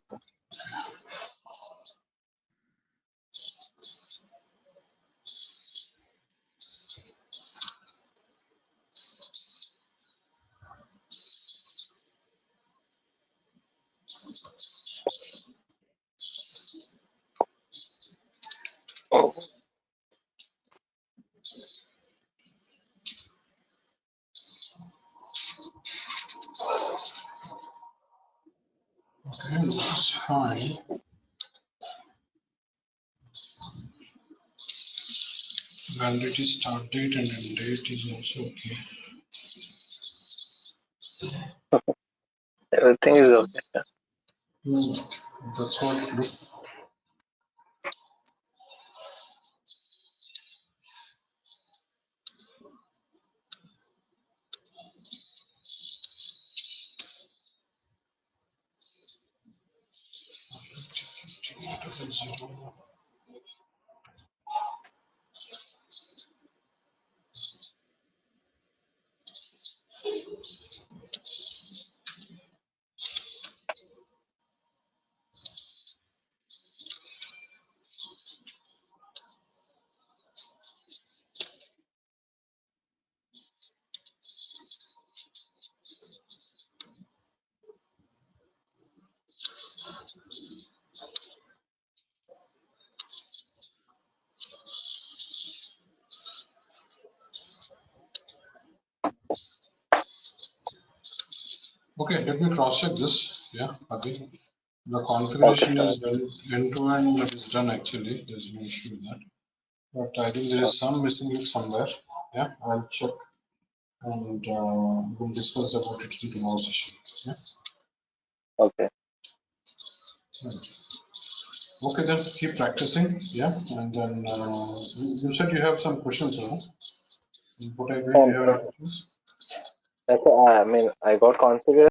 It's fine. Validity start date and end date is also okay. Everything is okay. That's what. Look. Okay, let me cross check this. Yeah, okay. The Okay, configuration sir. is end to end is done actually. There's no issue with that. But I think there is some missing link somewhere. Yeah, I'll check and we'll discuss about it in tomorrow's session. Yeah. Okay. Right. Okay, then keep practicing. Yeah, and then you said you have some questions, huh? What I read, you have any questions? Yes, sir. I mean, I got configured.